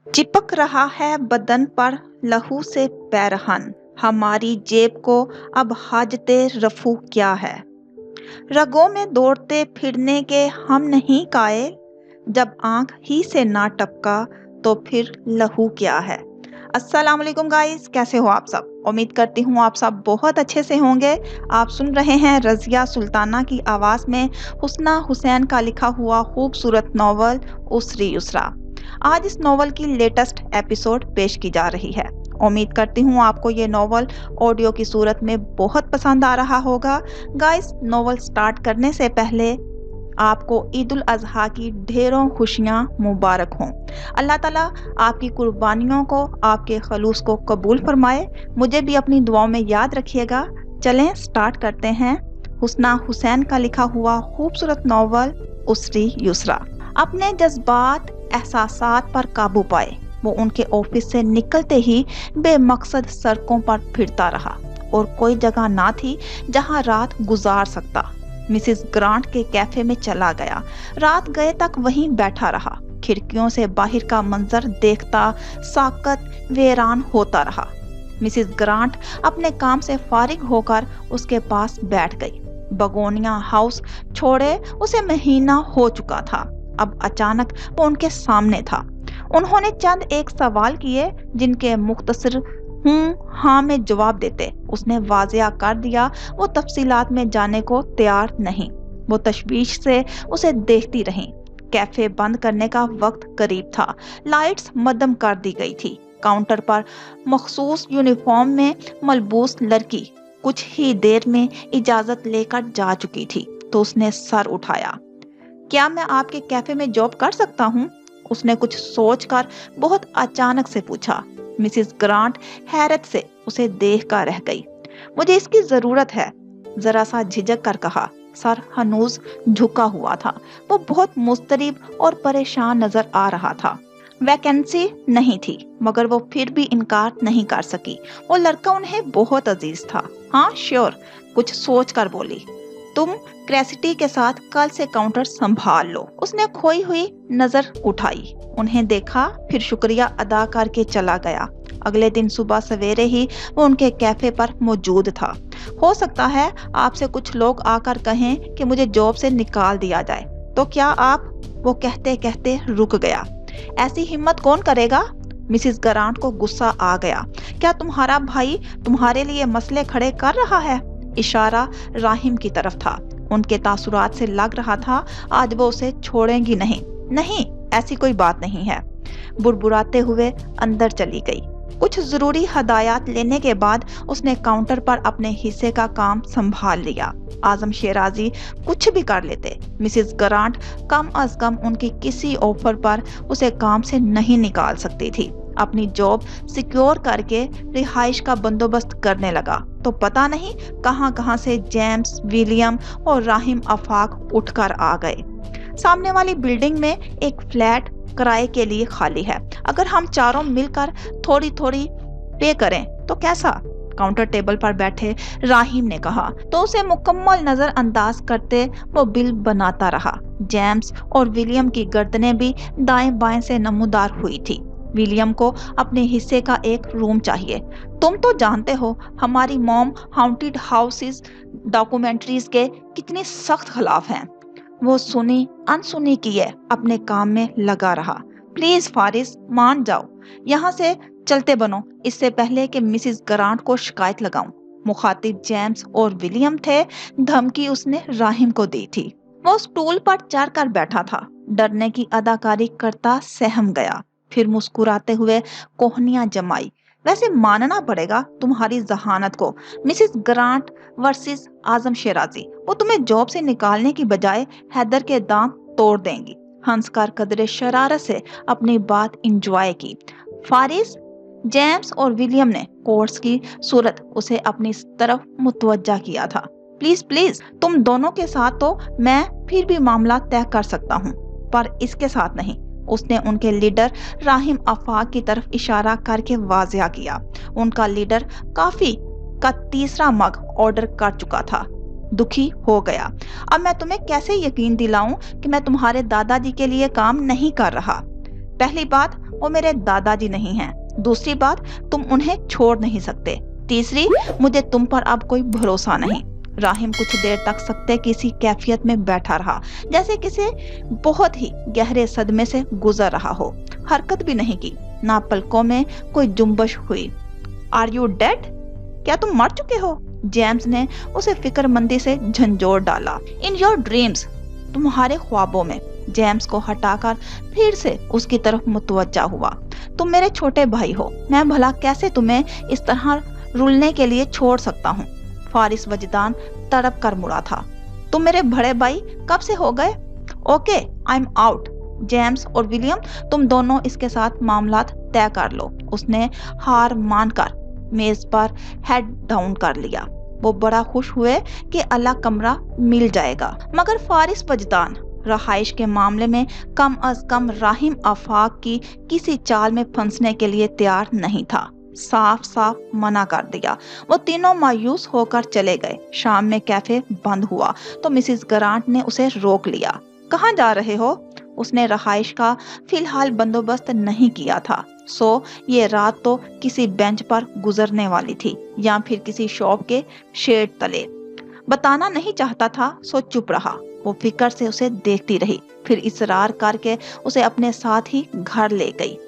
चिपक रहा है बदन पर लहू से पैरहन, हमारी जेब को अब हाजते रफू क्या है। रगों में दौड़ते फिरने के हम नहीं कायल, जब आंख ही से ना टपका तो फिर लहू क्या है। अस्सलाम वालेकुम गाइस, कैसे हो आप सब? उम्मीद करती हूँ आप सब बहुत अच्छे से होंगे। आप सुन रहे हैं रज़िया सुल्ताना की आवाज़ में हुस्ना हुसैन का लिखा हुआ खूबसूरत नॉवल उसरी युसरा। आज इस नॉवल की लेटेस्ट एपिसोड पेश की जा रही है। उम्मीद करती हूँ आपको ये नॉवल ऑडियो की सूरत में बहुत पसंद आ रहा होगा। गाइस, नॉवल स्टार्ट करने से पहले आपको ईद उल अजहा की ढेरों खुशियां मुबारक हों। अल्लाह ताला आपकी कुर्बानियों को, आपके खलूस को कबूल फरमाए। मुझे भी अपनी दुआओं में याद रखिएगा। चलें स्टार्ट करते हैं हुस्ना हुसैन का लिखा हुआ खूबसूरत नॉवल उसरी युसरा। अपने जज्बात एहसासात पर काबू पाए, वो उनके ऑफिस से निकलते ही बेमकसद सड़कों पर फिरता रहा और कोई जगह ना थी जहां रात गुजार सकता। मिसेस ग्रांट के कैफे में चला गया। रात गए तक वहीं बैठा रहा। खिड़कियों से बाहर का मंजर देखता साकत वीरान होता रहा। मिसेस ग्रांट अपने काम से फारिग होकर उसके पास बैठ गई। बगोनिया हाउस छोड़े उसे महीना हो चुका था। अब अचानक वो उनके सामने था। उन्होंने चंद एक सवाल किए जिनके मुख्तसर हूँ हाँ में जवाब देते उसने वाजिया कर दिया वो तफसीलात में जाने को तैयार नहीं। वो तशवीश से उसे देखती रही। कैफे बंद करने का वक्त करीब था। लाइट्स मद्दम कर दी गई थी। काउंटर पर मखसूस यूनिफॉर्म में मलबूस लड़की कुछ ही देर में इजाजत लेकर जा चुकी थी तो उसने सर उठाया। क्या मैं आपके कैफे में जॉब कर सकता हूँ? उसने कुछ सोचकर बहुत अचानक से पूछा। मिसेस ग्रांट हैरत से उसे देख कर रह गई। मुझे इसकी जरूरत है, जरा सा झिझक कर कहा। सर हनूज झुका हुआ था। वो बहुत मुस्तरिब और परेशान नजर आ रहा था। वैकेंसी नहीं थी मगर वो फिर भी इनकार नहीं कर सकी। वो लड़का उन्हें बहुत अजीज था। हाँ श्योर, कुछ सोच कर बोली। तुम क्रेसिटी के साथ कल से काउंटर संभाल लो। उसने खोई हुई नजर उठाई, उन्हें देखा, फिर शुक्रिया अदा करके चला गया। अगले दिन सुबह सवेरे ही वो उनके कैफे पर मौजूद था। हो सकता है आपसे कुछ लोग आकर कहें कि मुझे जॉब से निकाल दिया जाए, तो क्या आप? वो कहते कहते रुक गया। ऐसी हिम्मत कौन करेगा? मिसेस ग्रांट को गुस्सा आ गया। क्या तुम्हारा भाई तुम्हारे लिए मसले खड़े कर रहा है? इशारा राहिम की तरफ था। उनके तासुरात से लग रहा था आज वो उसे छोड़ेंगी नहीं। नहीं, ऐसी कोई बात नहीं है। बुरबुराते हुए अंदर चली गई। कुछ जरूरी हदायत लेने के बाद उसने काउंटर पर अपने हिस्से का काम संभाल लिया। आजम शेराजी कुछ भी कर लेते, मिसेस ग्रांट कम अज कम उनकी किसी ऑफर पर उसे काम से नहीं निकाल सकती थी। अपनी जॉब सिक्योर करके रिहाइश का बंदोबस्त करने लगा तो पता नहीं कहां से जेम्स, विलियम और राहिम आफाक उठकर आ गए। सामने वाली बिल्डिंग में एक फ्लैट किराए के लिए खाली है। अगर हम चारों मिलकर थोड़ी थोड़ी पे करें तो कैसा? काउंटर टेबल पर बैठे राहिम ने कहा तो उसे मुकम्मल नजरअंदाज करते वो बिल बनाता रहा। जेम्स और विलियम की गर्दनें भी दाएं बाएं से नमूदार हुई थी। विलियम को अपने हिस्से का एक रूम चाहिए। तुम तो जानते हो हमारी मॉम हाउंटेड हाउसेस डॉक्यूमेंट्रीज के कितनी सख्त खिलाफ हैं। वो सुनी अनसुनी किए अपने काम में लगा रहा। प्लीज फारिस, मान जाओ, यहाँ से चलते बनो इससे पहले कि मिसेस ग्रांट को शिकायत लगाऊं। मुखातिब जेम्स और विलियम थे। धमकी उसने राहिम को दी थी। वो स्टूल पर चढ़कर बैठा था। डरने की अदाकारी करता सहम गया, फिर मुस्कुराते हुए कोहनियां जमाई। वैसे मानना पड़ेगा तुम्हारी जहानत को। मिसेस ग्रांट वर्सेस आजम शेराजी, वो तुम्हें जॉब से निकालने की बजाय हैदर के दांत तोड़ देंगी। हंसकर कदरे शरारत से अपनी बात इंजॉय की। फारिस, जेम्स और विलियम ने कोर्स की सूरत उसे अपनी तरफ मुतवज्जा किया था। प्लीज प्लीज, तुम दोनों के साथ तो मैं फिर भी मामला तय कर सकता हूँ, पर इसके साथ नहीं। उसने उनके लीडर राहिम आफाक की तरफ इशारा करके वाजिया किया। उनका लीडर काफी का तीसरा मग ऑर्डर कर चुका था। दुखी हो गया। अब मैं तुम्हें कैसे यकीन दिलाऊं कि मैं तुम्हारे दादाजी के लिए काम नहीं कर रहा? पहली बात, वो मेरे दादाजी नहीं हैं। दूसरी बात, तुम उन्हें छोड़ नहीं सकते। तीसरी, मुझे तुम पर अब कोई भरोसा नहीं। राहिम कुछ देर तक सकते किसी कैफियत में बैठा रहा, जैसे किसी बहुत ही गहरे सदमे से गुजर रहा हो। हरकत भी नहीं की, ना पलकों में कोई जुम्बश हुई। Are you dead? क्या तुम मर चुके हो? जेम्स ने उसे फिक्रमंदी से झंझोर डाला। इन योर ड्रीम्स, तुम्हारे ख्वाबों में। जेम्स को हटाकर फिर से उसकी तरफ मुतवज्जा हुआ। तुम मेरे छोटे भाई हो, मैं भला कैसे तुम्हें इस तरह रुलने के लिए छोड़ सकता हूँ? फारिस वजदान तड़प कर मुड़ा था। तुम मेरे बड़े भाई कब से हो गए? Okay, I am out. James और विलियम, तुम दोनों इसके साथ मामलात तय कर लो। उसने हार मानकर मेज पर हेड डाउन कर लिया। वो बड़ा खुश हुए कि अलग कमरा मिल जाएगा, मगर फारिस वजदान रहाइश के मामले में कम अज कम राहिम आफाक की किसी चाल में फंसने के लिए तैयार नहीं था। साफ साफ मना कर दिया। वो तीनों मायूस होकर चले गए। शाम में कैफे बंद हुआ तो मिसेस ग्रांट ने उसे रोक लिया। कहाँ जा रहे हो? उसने रहाइश का फिलहाल बंदोबस्त नहीं किया था, सो ये रात तो किसी बेंच पर गुजरने वाली थी या फिर किसी शॉप के शेड तले। बताना नहीं चाहता था, सो चुप रहा। वो फिक्र से उसे देखती रही, फिर इसरार करके उसे अपने साथ ही घर ले गई।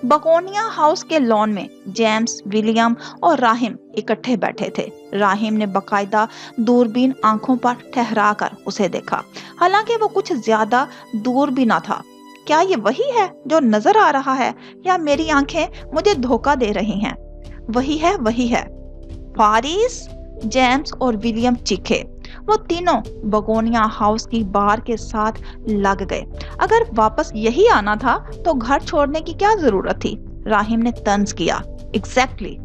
बकोनिया हाउस के लॉन में जेम्स, विलियम और राहिम इकट्ठे बैठे थे। राहिम ने बकायदा दूरबीन आंखों पर ठहरा कर उसे देखा, हालांकि वो कुछ ज्यादा दूर भी ना था। क्या ये वही है जो नजर आ रहा है, या मेरी आंखें मुझे धोखा दे रही हैं? वही है, वही है। फारिस! जेम्स और विलियम चीखे। वो तीनों बगोनिया हाउस की बार के साथ लग गए। अगर वापस यही आना था तो घर छोड़ने की क्या जरूरत थी? राहिम ने तंज किया। एग्जैक्टली।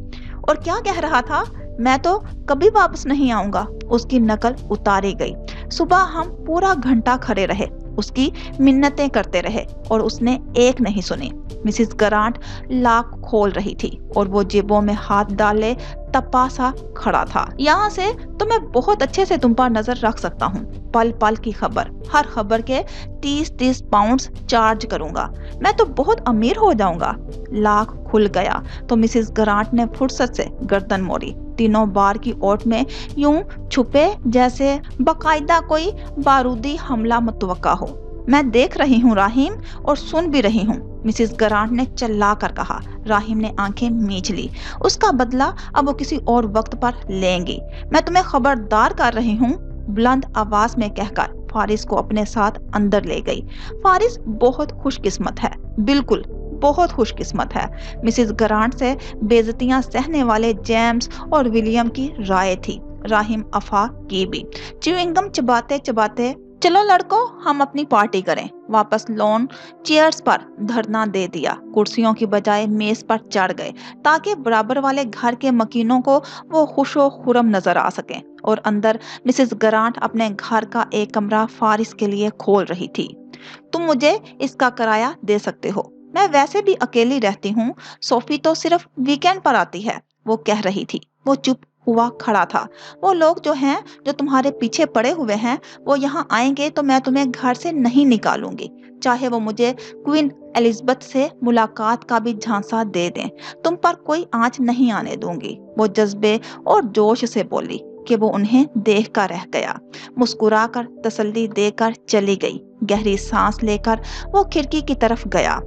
और क्या कह रहा था? मैं तो कभी वापस नहीं आऊंगा। उसकी नकल उतारी गई। सुबह हम पूरा घंटा खड़े रहे, उसकी मिन्नतें करते रहे और उसने एक नहीं सुनी। मिसेस ग्रांट लाख खोल रही थी और वो जेबों में हाथ डाले तपा सा खड़ा था। यहाँ से तो मैं बहुत अच्छे से तुम पर नजर रख सकता हूँ। पल पल की खबर, हर खबर के 30-30 पाउंड्स चार्ज करूंगा। मैं तो बहुत अमीर हो जाऊंगा। लाख खुल गया तो मिसेस ग्रांट ने फुर्सत से गर्दन मोड़ी। तीनों बार की ओट में यूं छुपे जैसे बकायदा कोई बारूदी हमला मुतवक्का हो। मैं देख रही हूँ राहिम, और सुन भी रही हूँ, मिसेस ग्रांट ने चिल्ला कर कहा। राहिम ने आंखें मींच ली। उसका बदला अब वो किसी और वक्त पर लेंगी। मैं तुम्हें खबरदार कर रही हूँ, बुलंद आवाज में कहकर फारिस को अपने साथ अंदर ले गई। फारिस बहुत खुशकिस्मत है, बिल्कुल बहुत खुशकिस्मत है। मिसेस ग्रांट से बेइज्जतियां सहने वाले जेम्स और विलियम की राय थी, राहिम अफा की भी। च्युइंगम चबाते चबाते, चलो लड़कों, हम अपनी पार्टी करें। वापस लॉन चेयर्स पर धरना दे दिया। कुर्सियों की बजाय मेज पर चढ़ गए ताकि बराबर वाले घर के मकीनों को वो खुशो खुरम नजर आ सके। और अंदर मिसेस ग्रांट अपने घर का एक कमरा फारिस के लिए खोल रही थी। तुम मुझे इसका किराया दे सकते हो, मैं वैसे भी अकेली रहती हूँ। सोफी तो सिर्फ वीकेंड पर आती है, वो कह रही थी। वो चुप हुआ खड़ा था। वो लोग जो हैं, जो तुम्हारे पीछे पड़े हुए हैं, वो यहाँ आएंगे तो मैं तुम्हें घर से नहीं निकालूंगी, चाहे वो मुझे क्वीन एलिजाबेथ से मुलाकात का भी झांसा दे दें। तुम पर कोई आंच नहीं आने दूंगी। वो जज्बे और जोश से बोली कि वो उन्हें देख कर रह गया। मुस्कुराकर तसल्ली देकर चली गई। गहरी सांस लेकर वो खिड़की की तरफ गया।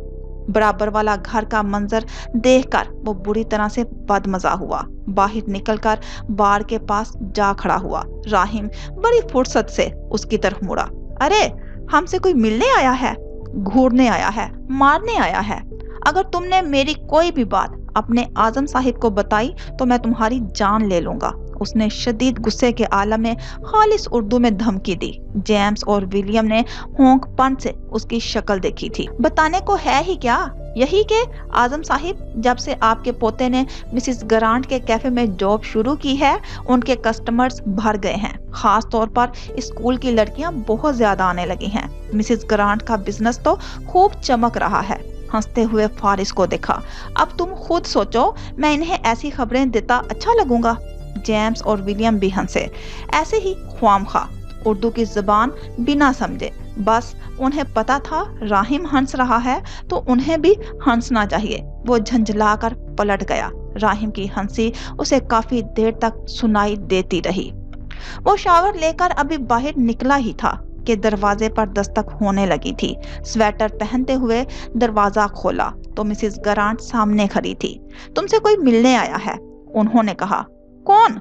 बराबर वाला घर का मंजर देखकर वो बुरी तरह से बदमजा हुआ। बाहर निकलकर बार के पास जा खड़ा हुआ। राहिम बड़ी फुर्सत से उसकी तरफ मुड़ा। अरे, हमसे कोई मिलने आया है, घूरने आया है, मारने आया है? अगर तुमने मेरी कोई भी बात अपने आजम साहिब को बताई तो मैं तुम्हारी जान ले लूंगा। उसने शदीद गुस्से के आलम में खालिस उर्दू में धमकी दी। जेम्स और विलियम ने होंकपन से उसकी शक्ल देखी थी। बताने को है ही क्या, यही कि आजम साहिब, जब से आपके पोते ने मिसेस ग्रांट के कैफे में जॉब शुरू की है, उनके कस्टमर्स भर गए हैं। खास तौर पर स्कूल की लड़कियां बहुत ज्यादा आने लगी हैं। मिसेस ग्रांट का बिजनेस तो खूब चमक रहा है। हंसते हुए फारिस को देखा। अब तुम खुद सोचो, मैं इन्हें ऐसी खबरें देता अच्छा लगूंगा? जेम्स और विलियम भी हंसे। ऐसे ही ख्वामखा उर्दू की जुबान बिना समझे बस उन्हें पता था राहिम हंस रहा है तो उन्हें भी हंसना चाहिए। वो झंझलाकर पलट गया। राहिम की हंसी उसे काफी देर तक सुनाई देती रही। वो शावर लेकर अभी बाहर निकला ही था कि दरवाजे पर दस्तक होने लगी थी। स्वेटर पहनते हुए दरवाजा खोला तो मिसेस गरांट सामने खड़ी थी। तुमसे कोई मिलने आया है, उन्होंने कहा। कौन?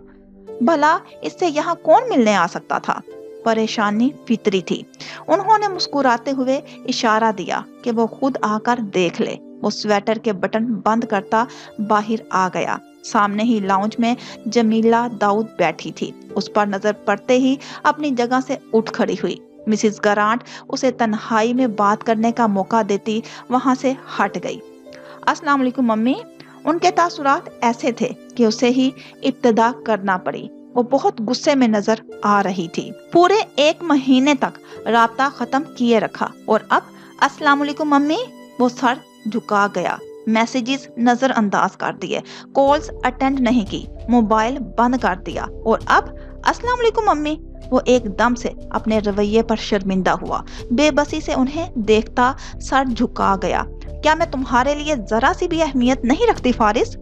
भला इससे यहाँ कौन मिलने आ सकता था? परेशानी फितरी थी। उन्होंने मुस्कुराते हुए इशारा दिया कि वो खुद आकर देख ले। वो स्वेटर के बटन बंद करता बाहर आ गया। सामने ही लाउंज में जमीला दाऊद बैठी थी। उस पर नजर पड़ते ही अपनी जगह से उठ खड़ी हुई। मिसेस गरांट उसे तन्हाई में बात करने का मौका देती वहां से हट गई। अस्सलाम वालेकुम मम्मी। उनके तासुरात ऐसे थे कि उसे ही इब्तिदा करना पड़ी। वो बहुत गुस्से में नजर आ रही थी। पूरे 1 महीने तक राब्ता खत्म किए रखा और अब अस्सलाम वालेकुम मम्मी। वो सर झुका गया। मैसेजेस नजरअंदाज कर दिए, कॉल्स अटेंड नहीं की, मोबाइल बंद कर दिया और अब अस्सलाम वालेकुम मम्मी। वो एकदम से अपने रवैये पर शर्मिंदा हुआ। बेबसी से उन्हें देखता सर झुका गया। क्या मैं तुम्हारे लिए जरा सी भी अहमियत नहीं रखती फारिस?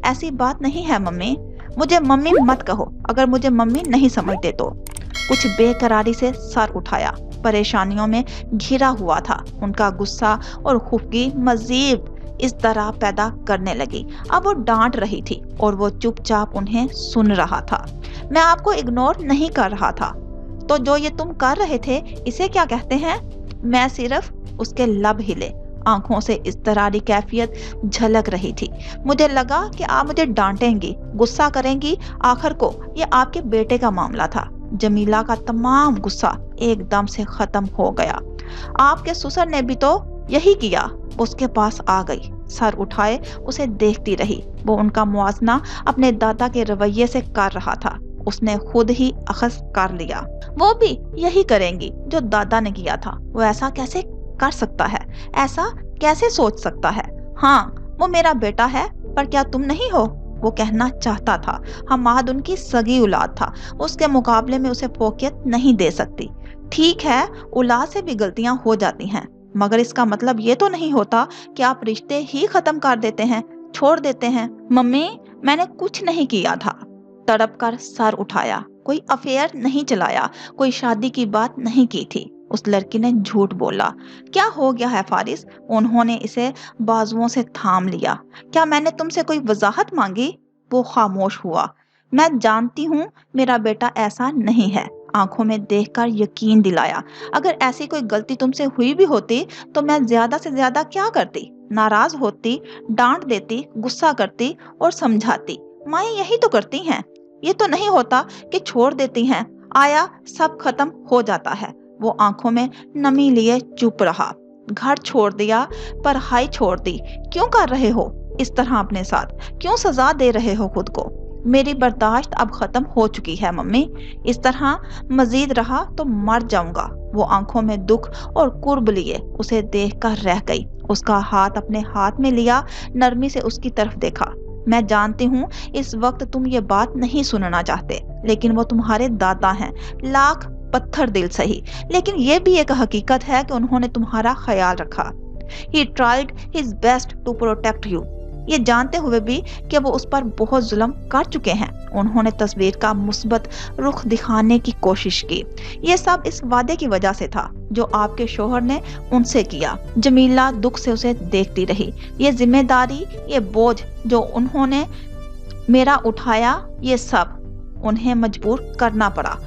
ऐसी बात नहीं है मम्मी। मुझे मम्मी मत कहो अगर मुझे मम्मी नहीं समझते तो। कुछ बेकरारी से सर उठाया। परेशानियों में घिरा हुआ था। उनका गुस्सा और खुफगी मजीद इस तरह पैदा करने लगी। अब वो डांट रही थी और वो चुपचाप उन्हें सुन रहा था। मैं आपको इग्नोर नहीं कर रहा था। तो जो ये तुम कर रहे थे इसे क्या कहते हैं? मैं सिर्फ, उसके लब हिले। आंखों से इस तरह की कैफियत झलक रही थी। मुझे लगा कि आप मुझे डांटेंगी, गुस्सा करेंगी। आखिर को ये आपके बेटे का मामला था। जमीला का तमाम गुस्सा एकदम से खत्म हो गया। आपके ससुर ने भी तो यही किया। उसके पास आ गई, सर उठाए उसे देखती रही। वो उनका मुआवजा अपने दादा के रवैये से कर रहा था। उसने खुद ही अखज़ कर लिया। वो भी यही करेंगी जो दादा ने किया था। वो ऐसा कैसे कर सकता है? ऐसा कैसे सोच सकता है? हाँ, वो मेरा बेटा है, पर क्या तुम नहीं हो? वो कहना चाहता था। हमाद उनकी सगी औलाद था। उसके मुकाबले में उसे फोकियत नहीं दे सकती। ठीक है, औलाद से भी गलतियां हो जाती हैं, मगर इसका मतलब ये तो नहीं होता कि आप रिश्ते ही खत्म कर देते हैं, छोड़ देते हैं। मम्मी, मैंने कुछ नहीं किया था। तड़प कर सर उठाया। कोई अफेयर नहीं चलाया, कोई शादी की बात नहीं की थी। उस लड़की ने झूठ बोला। क्या हो गया है फारिस? उन्होंने इसे बाजुओं से थाम लिया। क्या मैंने तुमसे कोई वजाहत मांगी? वो खामोश हुआ। मैं जानती हूँ मेरा बेटा ऐसा नहीं है। आंखों में देखकर यकीन दिलाया। अगर ऐसी कोई गलती तुमसे हुई भी होती तो मैं ज्यादा से ज्यादा क्या करती? नाराज होती, डांट देती, गुस्सा करती और समझाती। माएं यही तो करती हैं। ये तो नहीं होता कि छोड़ देती हैं, आया सब खत्म हो जाता है। वो आंखों में नमी लिए चुप रहा। घर छोड़ दिया, पढ़ाई छोड़ दी। क्यों कर रहे हो इस तरह अपने साथ? क्यों सजा दे रहे हो खुद को? मेरी बर्दाश्त अब खत्म हो चुकी है मम्मी। इस तरह मजीद रहा तो मर जाऊंगा। वो आंखों में दुख और कुर्ब लिए उसे देखकर रह गई। उसका हाथ अपने हाथ में लिया, नरमी से उसकी तरफ देखा। मैं जानती हूँ इस वक्त तुम ये बात नहीं सुनना चाहते, लेकिन वो तुम्हारे दादा हैं, लाख पत्थर दिल सही, लेकिन ये भी एक हकीकत है कि उन्होंने तुम्हारा ख्याल रखा। He tried his best to protect you। ये जानते हुए भी कि वो उस पर बहुत जुल्म कर चुके हैं, उन्होंने तस्वीर का मुस्बत रुख दिखाने की कोशिश की। ये सब इस वादे की वजह से था जो आपके शोहर ने उनसे किया। जमीला दुख से उसे देखती रही। ये जिम्मेदारी, ये बोझ जो उन्होंने मेरा उठाया, ये सब उन्हें मजबूर करना पड़ा।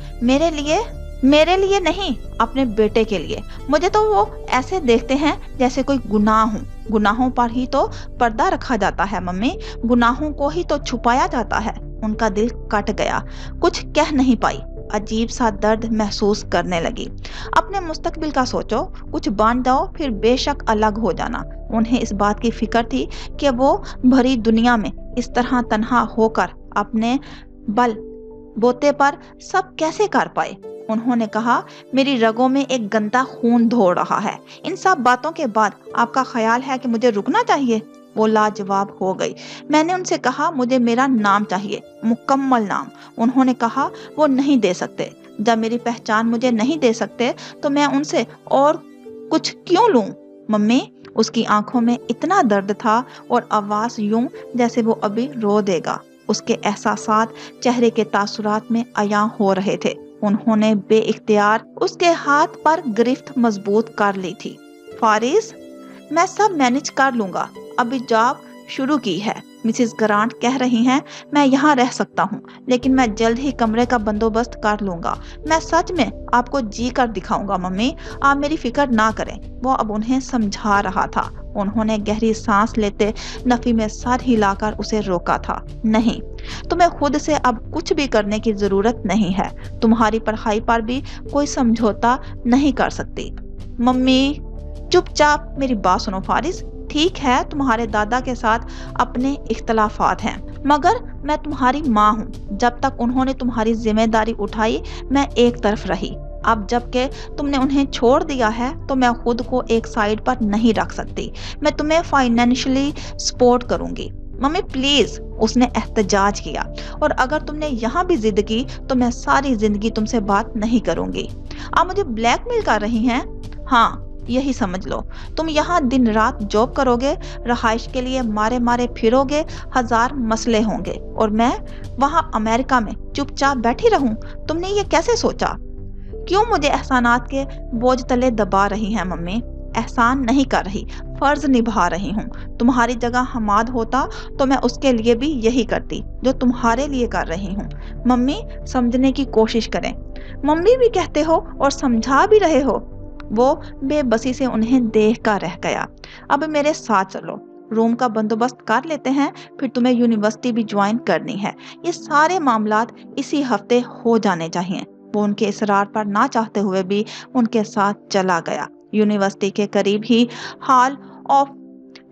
मेरे लिए नहीं, अपने बेटे के लिए। मुझे तो वो ऐसे देखते हैं जैसे कोई गुनाह हूँ। गुनाहों पर ही तो पर्दा रखा जाता है मम्मी, गुनाहों को ही तो छुपाया जाता है। उनका दिल कट गया, कुछ कह नहीं पाई। अजीब सा दर्द महसूस करने लगी। अपने मुस्तकबिल का सोचो, कुछ बन जाओ फिर बेशक अलग हो जाना। उन्हें इस बात की फिक्र थी कि वो भरी दुनिया में इस तरह तन्हा होकर अपने बल बोते पर सब कैसे कर पाए। उन्होंने कहा, मेरी रगों में एक गंदा खून दौड़ रहा है। इन सब बातों के बाद आपका ख्याल है कि मुझे रुकना चाहिए? वो लाजवाब हो गई। मैंने उनसे कहा मुझे मेरा नाम चाहिए, मुकम्मल नाम। उन्होंने कहा वो नहीं दे सकते। جب میری پہچان مجھے نہیں دے سکتے تو میں ان سے اور کچھ کیوں لوں؟ ممی، اس کی آنکھوں میں اتنا درد تھا اور آواز یوں جیسے وہ ابھی رو دے گا۔ اس کے احساسات چہرے کے تاثرات میں عیاں ہو رہے تھے۔ انہوں نے بے اختیار اس کے ہاتھ پر گرفت مضبوط کر لی تھی۔ فارس، میں سب مینج کر لوں گا، ابھی جاب شروع کی ہے۔ مسز گرانٹ کہہ رہی ہیں میں یہاں رہ سکتا ہوں، لیکن میں جلد ہی کمرے کا بندوبست کر لوں گا۔ میں سچ میں آپ کو جی کر دکھاؤں گا ممی، آپ میری فکر نہ کریں۔ وہ اب انہیں سمجھا رہا تھا۔ انہوں نے گہری سانس لیتے نفی میں سر ہلا کر اسے روکا تھا۔ نہیں، تمہیں خود سے اب کچھ بھی کرنے کی ضرورت نہیں ہے۔ تمہاری پڑھائی پر بھی کوئی سمجھوتا نہیں کر سکتی۔ ممی، چپ چاپ میری بات سنو فارس۔ ٹھیک ہے، تمہارے دادا کے ساتھ اپنے اختلافات ہیں، مگر میں تمہاری ماں ہوں۔ جب تک انہوں نے تمہاری ذمہ داری اٹھائی میں ایک طرف رہی۔ اب جب کہ تم نے انہیں چھوڑ دیا ہے تو میں خود کو ایک سائیڈ پر نہیں رکھ سکتی۔ میں تمہیں فائنینشلی سپورٹ کروں گی۔ ممی پلیز، اس نے احتجاج کیا، اور اگر تم نے یہاں بھی ضد کی تو میں ساری زندگی تم سے بات نہیں کروں گی۔ آپ مجھے بلیک میل کر رہی ہیں؟ ہاں، یہی سمجھ لو۔ تم یہاں دن رات جاب کرو گے، رہائش کے لیے مارے مارے پھرو گے، ہزار مسئلے ہوں گے، اور میں وہاں امریکہ میں چپ چاپ بیٹھی رہوں؟ تم نے یہ کیسے سوچا؟ کیوں مجھے احسانات کے بوجھ تلے دبا رہی ہیں ممی؟ احسان نہیں کر رہی، فرض نبھا رہی ہوں۔ تمہاری جگہ حماد ہوتا تو میں اس کے لیے بھی یہی کرتی جو تمہارے لیے کر رہی ہوں۔ ممی، سمجھنے کی کوشش کریں۔ ممی بھی کہتے ہو اور سمجھا بھی رہے ہو۔ وہ بے بسی سے انہیں دیکھ کر رہ گیا۔ اب میرے ساتھ چلو، روم کا بندوبست کر لیتے ہیں، پھر تمہیں یونیورسٹی بھی جوائن کرنی ہے۔ یہ سارے معاملات اسی ہفتے ہو جانے چاہیے۔ وہ ان کے اصرار پر نہ چاہتے ہوئے بھی ان کے ساتھ چلا گیا۔ یونیورسٹی کے قریب ہی ہال آف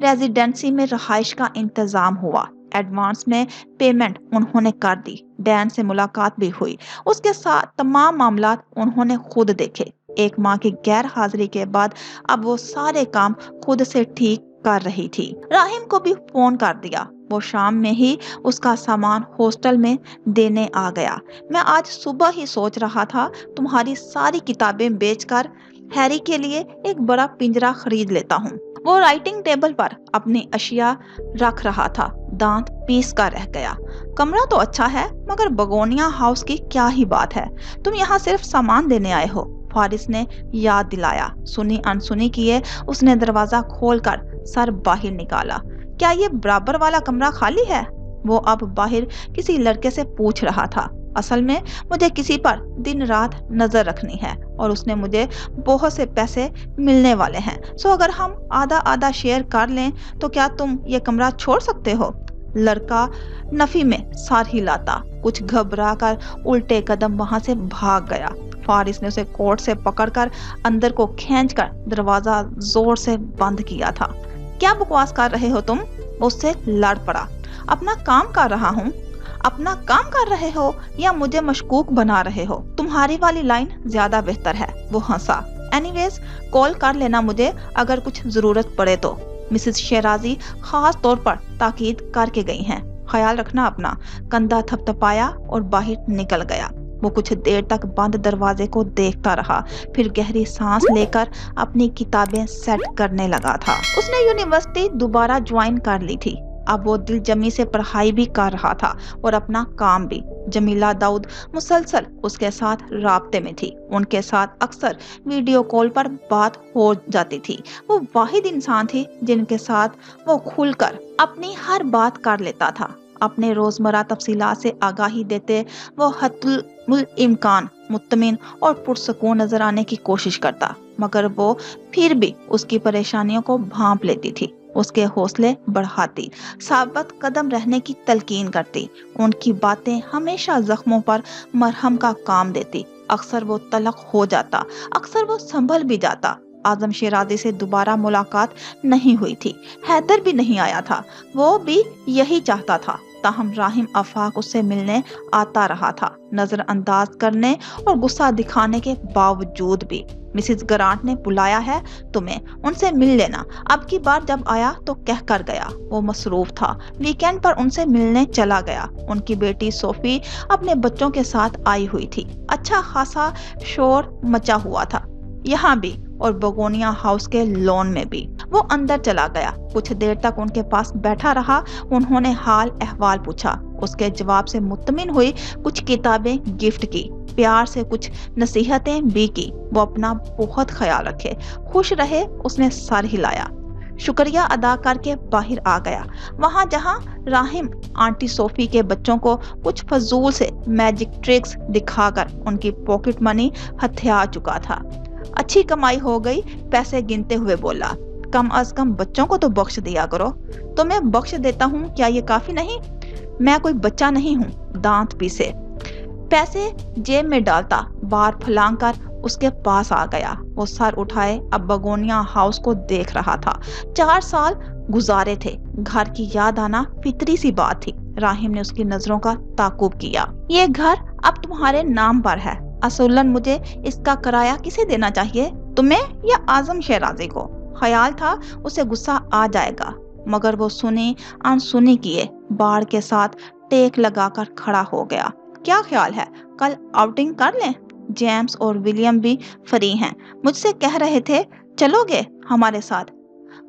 ریزیڈنسی میں رہائش کا انتظام ہوا۔ ایڈوانس میں پیمنٹ انہوں نے کر دی۔ ڈین سے ملاقات بھی ہوئی۔ اس کے ساتھ تمام معاملات انہوں نے خود دیکھے۔ ایک ماہ کی غیر حاضری کے بعد اب وہ سارے کام خود سے ٹھیک کر رہی تھی۔ راہم کو بھی فون کر دیا۔ وہ شام میں ہی اس کا سامان ہاسٹل میں دینے آ گیا۔ میں آج صبح ہی سوچ رہا تھا تمہاری ساری کتابیں بیچ کر ہیری کے لیے ایک بڑا پنجرا خرید لیتا ہوں۔ وہ رائٹنگ ٹیبل پر اپنی اشیاء رکھ رہا تھا، دانت پیس کر رہ گیا۔ کمرہ تو اچھا ہے، مگر بگونیا ہاؤس کی کیا ہی بات ہے؟ تم یہاں صرف سامان دینے آئے ہو، فارس نے یاد دلایا۔ سنی انسنی کیے اس نے دروازہ کھول کر سر باہر نکالا۔ کیا یہ برابر والا کمرہ خالی ہے؟ وہ اب باہر کسی لڑکے سے پوچھ رہا تھا۔ اصل میں مجھے کسی پر دن رات نظر رکھنی ہے، اور اس نے مجھے بہت سے پیسے ملنے والے ہیں، سو اگر ہم آدھا آدھا شیئر کر لیں تو کیا تم یہ کمرہ چھوڑ سکتے ہو؟ لڑکا نفی میں سر ہلاتا کچھ گھبرا کر الٹے قدم وہاں سے بھاگ گیا۔ فارس نے اسے کوٹ سے پکڑ کر اندر کو کھینچ کر دروازہ زور سے بند کیا تھا۔ کیا بکواس کر رہے ہو تم؟ اس سے لڑ پڑا۔ اپنا کام کر رہا ہوں۔ اپنا کام کر رہے ہو یا مجھے مشکوک بنا رہے ہو؟ تمہاری والی لائن زیادہ بہتر ہے۔ وہ ہنسا۔ اینی ویز، کال کر لینا مجھے اگر کچھ ضرورت پڑے تو۔ مسز شیرازی خاص طور پر تاکید کر کے گئی ہیں۔ خیال رکھنا اپنا۔ کندھا تھپتھپایا اور باہر نکل گیا۔ وہ کچھ دیر تک بند دروازے کو دیکھتا رہا، پھر گہری سانس لے کر اپنی کتابیں سیٹ کرنے لگا تھا۔ اس نے یونیورسٹی دوبارہ جوائن کر لی تھی۔ اب وہ دل جمی سے پڑھائی بھی کر رہا تھا اور اپنا کام بھی۔ جمیلہ داؤد مسلسل اس کے ساتھ رابطے میں تھی۔ ان کے ساتھ اکثر ویڈیو کال پر بات ہو جاتی تھی۔ وہ واحد انسان تھی جن کے ساتھ وہ کھل کر اپنی ہر بات کر لیتا تھا۔ اپنے روزمرہ تفصیلات سے آگاہی دیتے وہ حتی الامکان مطمئن اور پرسکون نظر آنے کی کوشش کرتا، مگر وہ پھر بھی اس کی پریشانیوں کو بھانپ لیتی تھی، اس کے حوصلے بڑھاتی، ثابت قدم رہنے کی تلقین کرتی۔ ان کی باتیں ہمیشہ زخموں پر مرہم کا کام دیتی۔ اکثر وہ طلق ہو جاتا، اکثر وہ سنبھل بھی جاتا۔ اعظم شیرازی سے دوبارہ ملاقات نہیں ہوئی تھی۔ حیدر بھی نہیں آیا تھا۔ وہ بھی یہی چاہتا تھا، ताहम राहिम आफाक उससे मिलने आता रहा था, नजरअंदाज करने और गुस्सा दिखाने के बावजूद भी। मिसिस ग्रांट ने बुलाया है तुम्हें, उनसे मिल लेना। अब की बार जब आया तो कह कर गया। वो मसरूफ था, वीकेंड पर उनसे मिलने चला गया। उनकी बेटी सोफी अपने बच्चों के साथ आई हुई थी। अच्छा खासा शोर मचा हुआ था यहाँ भी और बगोनिया हाउस के लॉन में भी। वो अंदर चला गया, कुछ देर तक उनके पास बैठा रहा। उन्होंने हाल अहवाल पूछा, उसके जवाब से मुतमिन हुई, कुछ किताबें गिफ्ट की, प्यार से कुछ नसीहतें भी की। वो अपना बहुत ख्याल रखे, खुश रहे। उसने सर हिलाया, शुक्रिया अदा करके बाहर आ गया। वहां जहां राहिम आंटी सोफी के बच्चों को कुछ फजूल से मैजिक ट्रिक्स दिखाकर उनकी पॉकेट मनी हथिया चुका था। अच्छी कमाई हो गई, पैसे गिनते हुए बोला, कम अज कम बच्चों को तो बख्श दिया करो। तो मैं बख्श देता हूँ, क्या ये काफी नहीं? मैं कोई बच्चा नहीं हूँ। दांत पीसे, पैसे जेब में डालता बार फलांग कर उसके पास आ गया। वो सर उठाए अब बगोनिया हाउस को देख रहा था। 4 साल गुजारे थे, घर की याद आना फितरी सी बात थी। राहिम ने उसकी नजरों का ताकुब किया। ये घर अब तुम्हारे नाम पर है। असुलन मुझे इसका किराया किसे देना चाहिए, तुम्हें या आजम शहराजी को? ख्याल था उसे गुस्सा आ जाएगा, मगर वो सुनी अनसुनी किए बाढ़ के साथ टेक लगाकर खड़ा हो गया। क्या ख्याल है, कल आउटिंग कर लें? जेम्स और विलियम भी फ्री हैं, मुझसे कह रहे थे चलोगे हमारे साथ?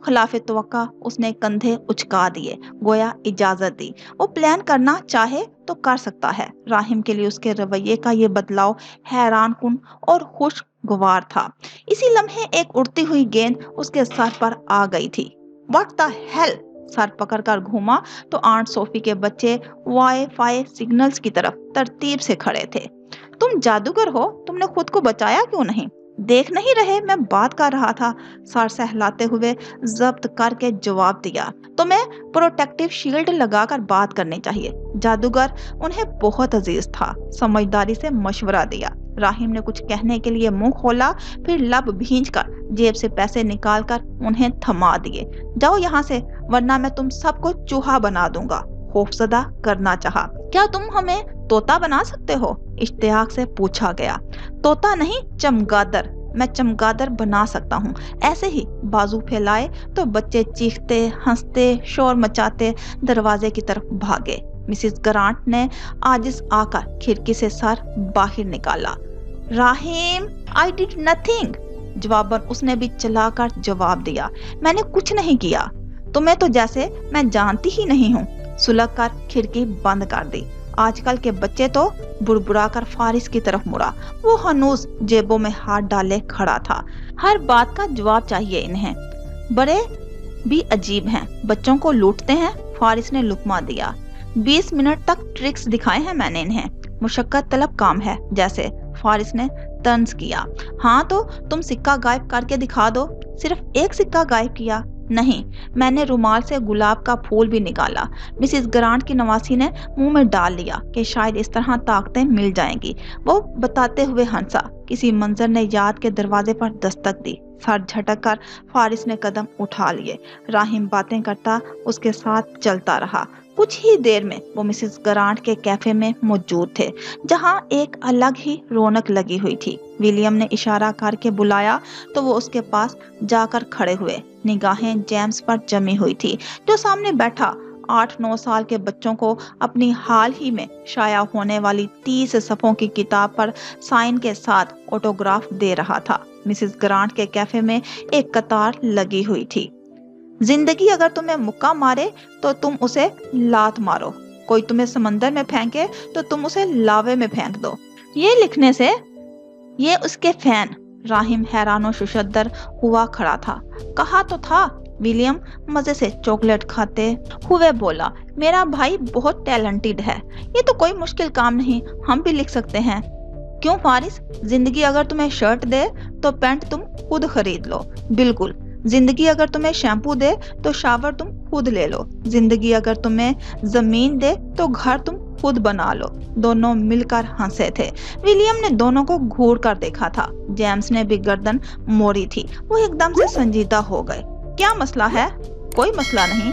खिलाफे तवक्का उसने कंधे उचका दिए, गोया इजाजत दी। वो प्लान करना चाहे तो कर सकता है। राहिम के लिए उसके रवैये का ये बदलाव हैरान कुन और खुशगवार था। इसी लम्हे एक उड़ती हुई गेंद उसके सर पर आ गई थी। What the hell! सर पकड़कर घूमा तो आंट सोफी के बच्चे वाईफाई सिग्नल्स की तरफ तरतीब से खड़े थे। तुम जादूगर हो, तुमने खुद को बचाया क्यों नहीं? देख नहीं रहे मैं बात कर रहा था, सर सहलाते हुए जब्त करके जवाब दिया। तो मैं प्रोटेक्टिव शील्ड लगाकर बात करनी चाहिए। जादूगर उन्हें बहुत अजीज था, समझदारी से मशवरा दिया। राहिम ने कुछ कहने के लिए मुंह खोला, फिर लब भींचकर जेब से पैसे निकालकर उन्हें थमा दिए। जाओ यहाँ से, वरना मैं तुम सबको चूहा बना दूंगा। खौफजदा करना चाहा। क्या तुम हमें तोता बना सकते हो? इश्तियाक से पूछा गया। तोता नहीं, चमगादड़। मैं चमगादड़ बना सकता हूँ। ऐसे ही बाजू फैलाए तो बच्चे चीखते हंसते शोर मचाते दरवाजे की तरफ भागे। मिसिस ग्रांट ने आजिज आकर खिड़की से सर बाहर निकाला। Rahim, I did nothing. जवाबन उसने भी चलाकर जवाब दिया, मैंने कुछ नहीं किया। तुम्हें तो जैसे मैं जानती ही नहीं हूँ। सुलग कर खिड़की बंद कर दी। आजकल के बच्चे तो बुड़बुड़ा कर फारिस की तरफ मुड़ा। वो हनूज जेबों में हाथ डाले खड़ा था। हर बात का जवाब चाहिए इन्हें। बड़े भी अजीब हैं, बच्चों को लूटते हैं। फारिस ने लुकमा दिया। 20 मिनट तक ट्रिक्स दिखाए हैं मैंने इन्हें। मुशक्कत तलब काम है जैसे। फारिस ने तंज किया। हाँ तो तुम सिक्का गायब करके दिखा दो। सिर्फ एक सिक्का गायब किया? नहीं, मैंने रुमाल से गुलाब का फूल भी निकाला। मिसिस ग्रांट की नवासी ने मुंह में डाल लिया कि शायद इस तरह ताकतें मिल जाएंगी। वो बताते हुए हंसा। किसी मंजर ने याद के दरवाजे पर दस्तक दी। सर झटक कर फारिस ने कदम उठा लिए। राहिम बातें करता उसके साथ चलता रहा। कुछ ही देर में वो मिसिस ग्रांट के कैफे में मौजूद थे, जहां एक अलग ही रौनक लगी हुई थी। विलियम ने इशारा करके बुलाया तो वो उसके पास जाकर खड़े हुए। निगाहें जेम्स पर जमी हुई थी, जो सामने बैठा 8-9 साल के बच्चों को अपनी हाल ही में शाया होने वाली 30 सफ़ों की किताब पर साइन के साथ ऑटोग्राफ दे रहा था। मिसिस ग्रांट के कैफे में एक कतार लगी हुई थी। जिंदगी अगर तुम्हें मुक्का मारे तो तुम उसे लात मारो। कोई तुम्हें समंदर में फेंके तो तुम उसे लावे में फेंक दो। ये लिखने से ये उसके फैन। राहिम हैरानो शुशद्दर हुआ खड़ा था। कहा तो था, विलियम मजे से चॉकलेट खाते हुए बोला। मेरा भाई बहुत टैलेंटेड है। ये तो कोई मुश्किल काम नहीं, हम भी लिख सकते हैं। क्यों फारिस? जिंदगी अगर तुम्हें शर्ट दे तो पैंट तुम खुद खरीद लो। बिल्कुल। जिंदगी अगर तुम्हें शैम्पू दे तो शावर तुम खुद ले लो। जिंदगी अगर तुम्हें जमीन दे तो घर तुम खुद बना लो। दोनों मिलकर हंसे थे। विलियम ने दोनों को घूर कर देखा था। जेम्स ने भी गर्दन मोड़ी थी। वो एकदम से संजीदा हो गए। क्या मसला है? कोई मसला नहीं।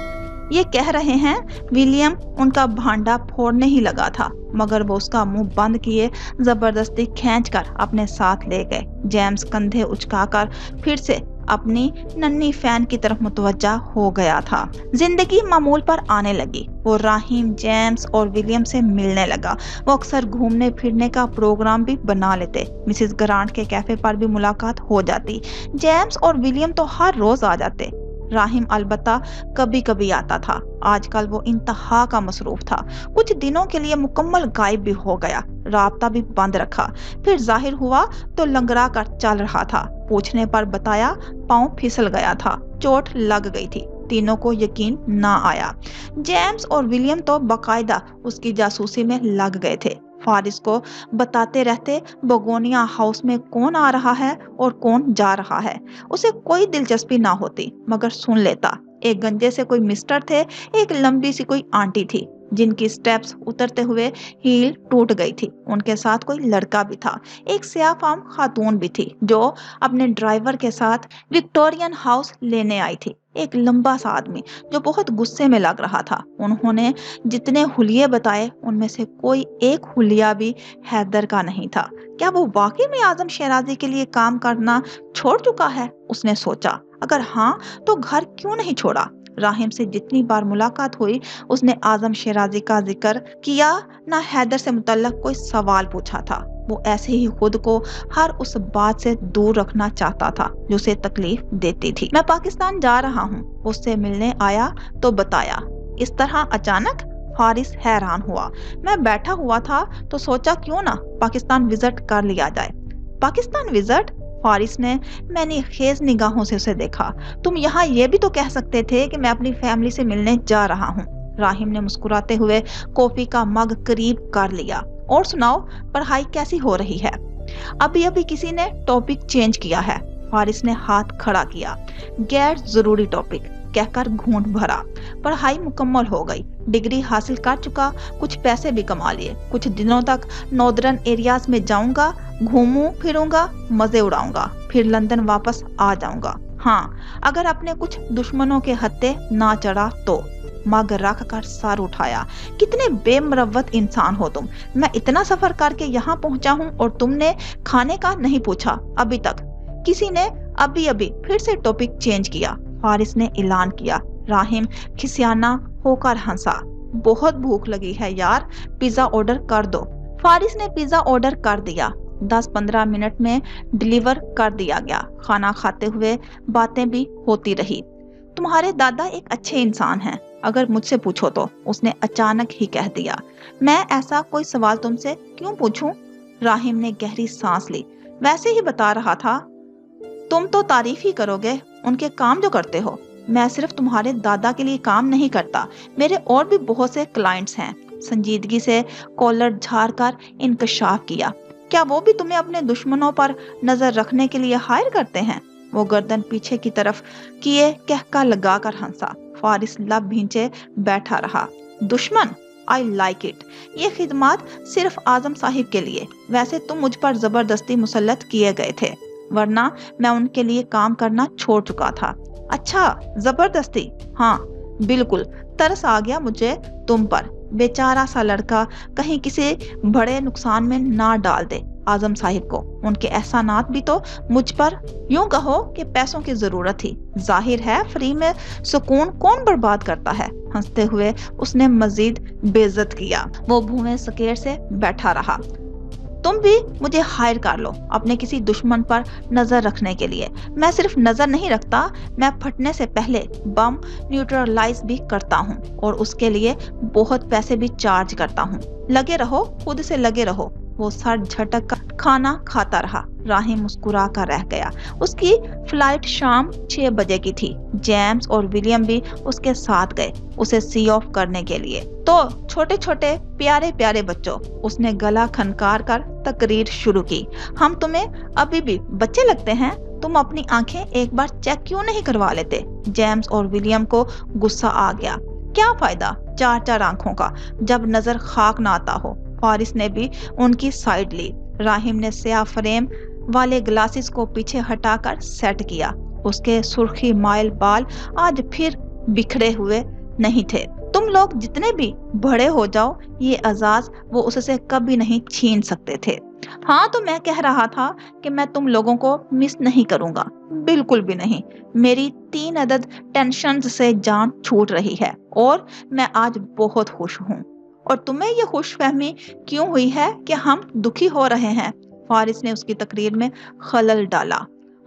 یہ کہہ رہے ہیں ولیم ان کا بھانڈا پھوڑنے ہی لگا تھا، مگر وہ اس کا منہ بند کیے زبردستی کھینچ کر اپنے ساتھ لے گئے۔ جیمز کندھے اچکا کر پھر سے اپنی ننھی فین کی طرف متوجہ ہو گیا تھا۔ زندگی معمول پر آنے لگی۔ وہ راہیم، جیمز اور ولیم سے ملنے لگا۔ وہ اکثر گھومنے پھرنے کا پروگرام بھی بنا لیتے۔ مسز گرانٹ کے کیفے پر بھی ملاقات ہو جاتی۔ جیمز اور ولیم تو ہر روز آ جاتے۔ راہیم البتہ کبھی کبھی آتا تھا۔ آج کل وہ انتہا کا مصروف تھا۔ کچھ دنوں کے لیے مکمل غائب بھی ہو گیا، رابطہ بھی بند رکھا۔ پھر ظاہر ہوا تو لنگڑا کر چل رہا تھا۔ پوچھنے پر بتایا پاؤں پھسل گیا تھا، چوٹ لگ گئی تھی۔ تینوں کو یقین نہ آیا۔ جیمز اور ولیم تو باقاعدہ اس کی جاسوسی میں لگ گئے تھے۔ فارس کو بتاتے رہتے بگونیا ہاؤس میں کون آ رہا ہے اور کون جا رہا ہے۔ اسے کوئی دلچسپی نہ ہوتی، مگر سن لیتا۔ ایک گنجے سے کوئی مسٹر تھے، ایک لمبی سی کوئی آنٹی تھی جن کی سٹیپس اترتے ہوئے ہیل ٹوٹ گئی تھی۔ ان کے ساتھ کوئی لڑکا بھی تھا۔ ایک سیاہ فام خاتون بھی تھی جو اپنے ڈرائیور کے ساتھ وکٹورین ہاؤس لینے آئی تھی۔ ایک لمبا سا آدمی جو بہت غصے میں لگ رہا تھا۔ انہوں نے جتنے حلیے بتائے ان میں سے کوئی ایک حلیہ بھی حیدر کا نہیں تھا۔ کیا وہ واقعی میں اعظم شیرازی کے لیے کام کرنا چھوڑ چکا ہے؟ اس نے سوچا۔ اگر ہاں تو گھر کیوں نہیں چھوڑا؟ راہیم سے جتنی بار ملاقات ہوئی اس نے اعظم شیرازی کا ذکر کیا نہ حیدر سے متعلق کوئی سوال پوچھا تھا۔ وہ ایسے ہی خود کو ہر اس بات سے دور رکھنا چاہتا تھا جو اسے تکلیف دیتی تھی۔ میں پاکستان جا رہا ہوں، اس سے ملنے آیا تو بتایا۔ اس طرح اچانک؟ فارس حیران ہوا۔ میں بیٹھا ہوا تھا تو سوچا کیوں نہ پاکستان وزٹ کر لیا جائے۔ پاکستان وزٹ؟ فارس نے میں نے خیز نگاہوں سے اسے دیکھا۔ تم یہاں یہ بھی تو کہہ سکتے تھے کہ میں اپنی فیملی سے ملنے جا رہا ہوں۔ راہیم نے مسکراتے ہوئے کافی کا مگ قریب کر لیا۔ اور سناؤ، پڑھائی کیسی ہو رہی ہے؟ ابھی کسی نے ٹاپک چینج کیا ہے۔ فارس نے ہاتھ کھڑا کیا۔ غیر ضروری ٹاپک کہہ کر گھونٹ بھرا۔ پڑھائی مکمل ہو گئی، ڈگری حاصل کر چکا، کچھ پیسے بھی کما لیے۔ کچھ دنوں تک ناردرن ایریاز میں جاؤں گا، گھوموں پھروں گا، مزے اڑاؤں گا، پھر لندن واپس آ جاؤں گا۔ ہاں، اگر اپنے کچھ دشمنوں کے ہتھے نہ چڑھا تو۔ مگ رکھ کر سر اٹھایا۔ کتنے بے مروت انسان ہو تم۔ میں اتنا سفر کر کے یہاں پہنچا ہوں اور تم نے کھانے کا نہیں پوچھا ابھی تک۔ کسی نے ابھی پھر سے ٹاپک چینج کیا۔ فارس نے اعلان کیا۔ راہیم کھسیانہ ہو کر ہنسا۔ بہت بھوک لگی ہے یار، پیزا آرڈر کر دو۔ فارس نے پیزا آرڈر کر دیا۔ 10-15 منٹ میں ڈیلیور کر دیا گیا۔ کھانا کھاتے ہوئے باتیں بھی ہوتی رہی۔ تمہارے دادا ایک اچھے انسان ہیں اگر مجھ سے پوچھو تو، اس نے اچانک ہی کہہ دیا۔ میں ایسا کوئی سوال تم سے کیوں پوچھوں؟ راہیم نے گہری سانس لی۔ ویسے ہی بتا رہا تھا۔ تم تو تعریف ہی کرو گے ان کے کام جو کرتے ہو۔ میں صرف تمہارے دادا کے لیے کام نہیں کرتا، میرے اور بھی بہت سے کلائنٹس ہیں۔ سنجیدگی سے کالر جھاڑ کر انکشاف کیا۔ کیا وہ بھی تمہیں اپنے دشمنوں پر نظر رکھنے کے لیے ہائر کرتے ہیں؟ وہ گردن پیچھے کی طرف کیے کہکا لگا کر ہنسا۔ فارس لب بھینچے بیٹھا رہا۔ دشمن؟ I like it۔ یہ خدمات صرف اعظم صاحب کے لیے۔ ویسے تم مجھ پر زبردستی مسلط کیے گئے تھے، ورنہ میں ان کے لیے کام کرنا چھوڑ چکا تھا۔ اچھا، زبردستی؟ ہاں بالکل، ترس آ گیا مجھے تم پر۔ بیچارہ سا لڑکا کہیں کسی بڑے نقصان میں نہ ڈال دے اعظم صاحب کو۔ ان کے احسانات بھی تو مجھ پر، یوں کہو کہ پیسوں کی ضرورت تھی۔ ظاہر ہے فری میں سکون کون برباد کرتا ہے؟ ہنستے ہوئے اس نے مزید بے عزت کیا۔ وہ بھویں سکیر سے بیٹھا رہا۔ تم بھی مجھے ہائر کر لو اپنے کسی دشمن پر نظر رکھنے کے لیے۔ میں صرف نظر نہیں رکھتا، میں پھٹنے سے پہلے بم نیوٹرلائز بھی کرتا ہوں اور اس کے لیے بہت پیسے بھی چارج کرتا ہوں۔ لگے رہو، خود سے لگے رہو۔ وہ سر جھٹک کر کھانا کھاتا رہا۔ راہیم مسکرا کر رہ گیا۔ اس کی فلائٹ شام 6 بجے کی تھی۔ جیمز اور ولیم بھی اس کے ساتھ گئے اسے سی آف کرنے کے لیے۔ تو چھوٹے چھوٹے پیارے پیارے بچوں، اس نے گلا کھنکار کر تقریر شروع کی، ہم تمہیں ابھی بھی بچے لگتے ہیں؟ تم اپنی آنکھیں ایک بار چیک کیوں نہیں کروا لیتے؟ جیمز اور ولیم کو غصہ آ گیا۔ کیا فائدہ 4 آنکھوں کا جب نظر خاک نہ آتا ہو؟ فارس نے بھی ان کی سائیڈ لی۔ راہیم نے سیاہ فریم والے گلاسز کو پیچھے ہٹا کر سیٹ کیا۔ اس کے سرخی مائل بال آج پھر بکھرے ہوئے نہیں تھے۔ تم لوگ جتنے بھی بڑے ہو جاؤ یہ اعزاز وہ اس سے کبھی نہیں چھین سکتے تھے۔ ہاں تو میں کہہ رہا تھا کہ میں تم لوگوں کو مس نہیں کروں گا، بالکل بھی نہیں۔ میری 3 عدد ٹینشنز سے جان چھوٹ رہی ہے اور میں آج بہت خوش ہوں۔ اور تمہیں یہ خوش فہمی کیوں ہوئی ہے کہ ہم دکھی ہو رہے ہیں؟ فارس نے اس کی تقریر میں خلل ڈالا۔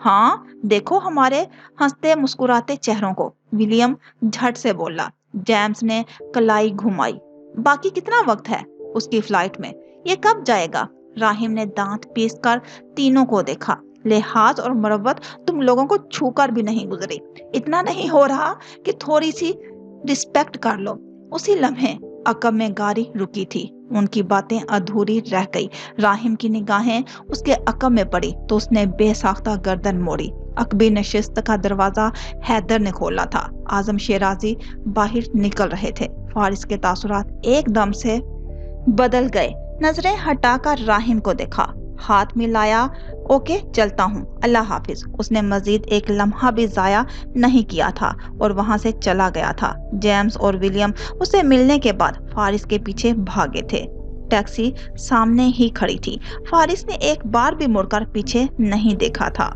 ہاں دیکھو ہمارے ہنستے مسکراتے چہروں کو، ولیم جھٹ سے بولا۔ جیمز نے کلائی گھمائی۔ باقی کتنا وقت ہے اس کی فلائٹ میں؟ یہ کب جائے گا؟ راہیم نے دانت پیس کر تینوں کو دیکھا۔ لحاظ اور مروت تم لوگوں کو چھو کر بھی نہیں گزری۔ اتنا نہیں ہو رہا کہ تھوڑی سی رسپیکٹ کر لو؟ اسی لمحے عقب میں گاڑی رکی تھی، ان کی باتیں ادھوری رہ گئی۔ راہیم کی نگاہیں اس کے عقب میں پڑی تو اس نے بے ساختہ گردن موڑی۔ عقبی نشست کا دروازہ حیدر نے کھولا تھا۔ اعظم شیرازی باہر نکل رہے تھے۔ فارس کے تاثرات ایک دم سے بدل گئے۔ نظریں ہٹا کر راہیم کو دیکھا، ہاتھ ملایا۔ اوکے چلتا ہوں، اللہ حافظ۔ اس نے مزید ایک لمحہ بھی ضائع نہیں کیا تھا اور وہاں سے چلا گیا تھا۔ جیمز اور ولیم اسے ملنے کے بعد فارس کے پیچھے بھاگے تھے۔ ٹیکسی سامنے ہی کھڑی تھی۔ فارس نے ایک بار بھی مڑ کر پیچھے نہیں دیکھا تھا۔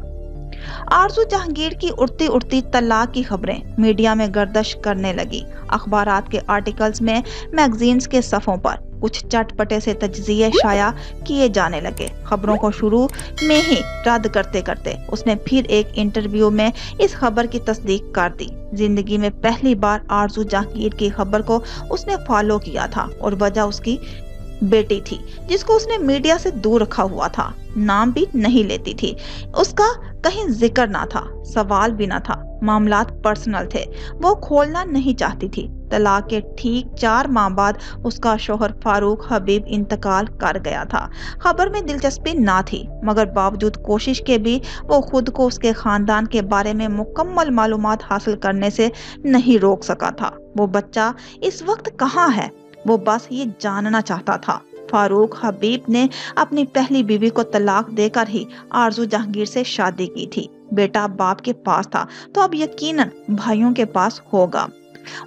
آرزو جہانگیر کی اڑتی اڑتی طلاق کی خبریں میڈیا میں گردش کرنے لگی۔ اخبارات کے آرٹیکلز میں، میگزینز کے صفوں پر کچھ چٹ پٹے سے تجزیے شائع کیے جانے لگے۔ خبروں کو شروع میں ہی رد کرتے کرتے اس نے پھر ایک انٹرویو میں اس خبر کی تصدیق کر دی۔ زندگی میں پہلی بار آرزو جہانگیر کی خبر کو اس نے فالو کیا تھا اور وجہ اس کی بیٹی تھی جس کو اس نے میڈیا سے دور رکھا ہوا تھا۔ نام بھی نہیں لیتی تھی، اس کا کہیں ذکر نہ تھا، سوال بھی نہ تھا، معاملات پرسنل تھے، وہ کھولنا نہیں چاہتی تھی۔ طلاق کے ٹھیک 4 ماہ بعد اس کا شوہر فاروق حبیب انتقال کر گیا تھا۔ خبر میں دلچسپی نہ تھی مگر باوجود کوشش کے بھی وہ خود کو اس کے خاندان کے بارے میں مکمل معلومات حاصل کرنے سے نہیں روک سکا تھا۔ وہ بچہ اس وقت کہاں ہے؟ وہ بس یہ جاننا چاہتا تھا۔ فاروق حبیب نے اپنی پہلی بیوی کو طلاق دے کر ہی آرزو جہانگیر سے شادی کی تھی۔ بیٹا باپ کے پاس تھا تو اب یقیناً بھائیوں کے پاس ہوگا۔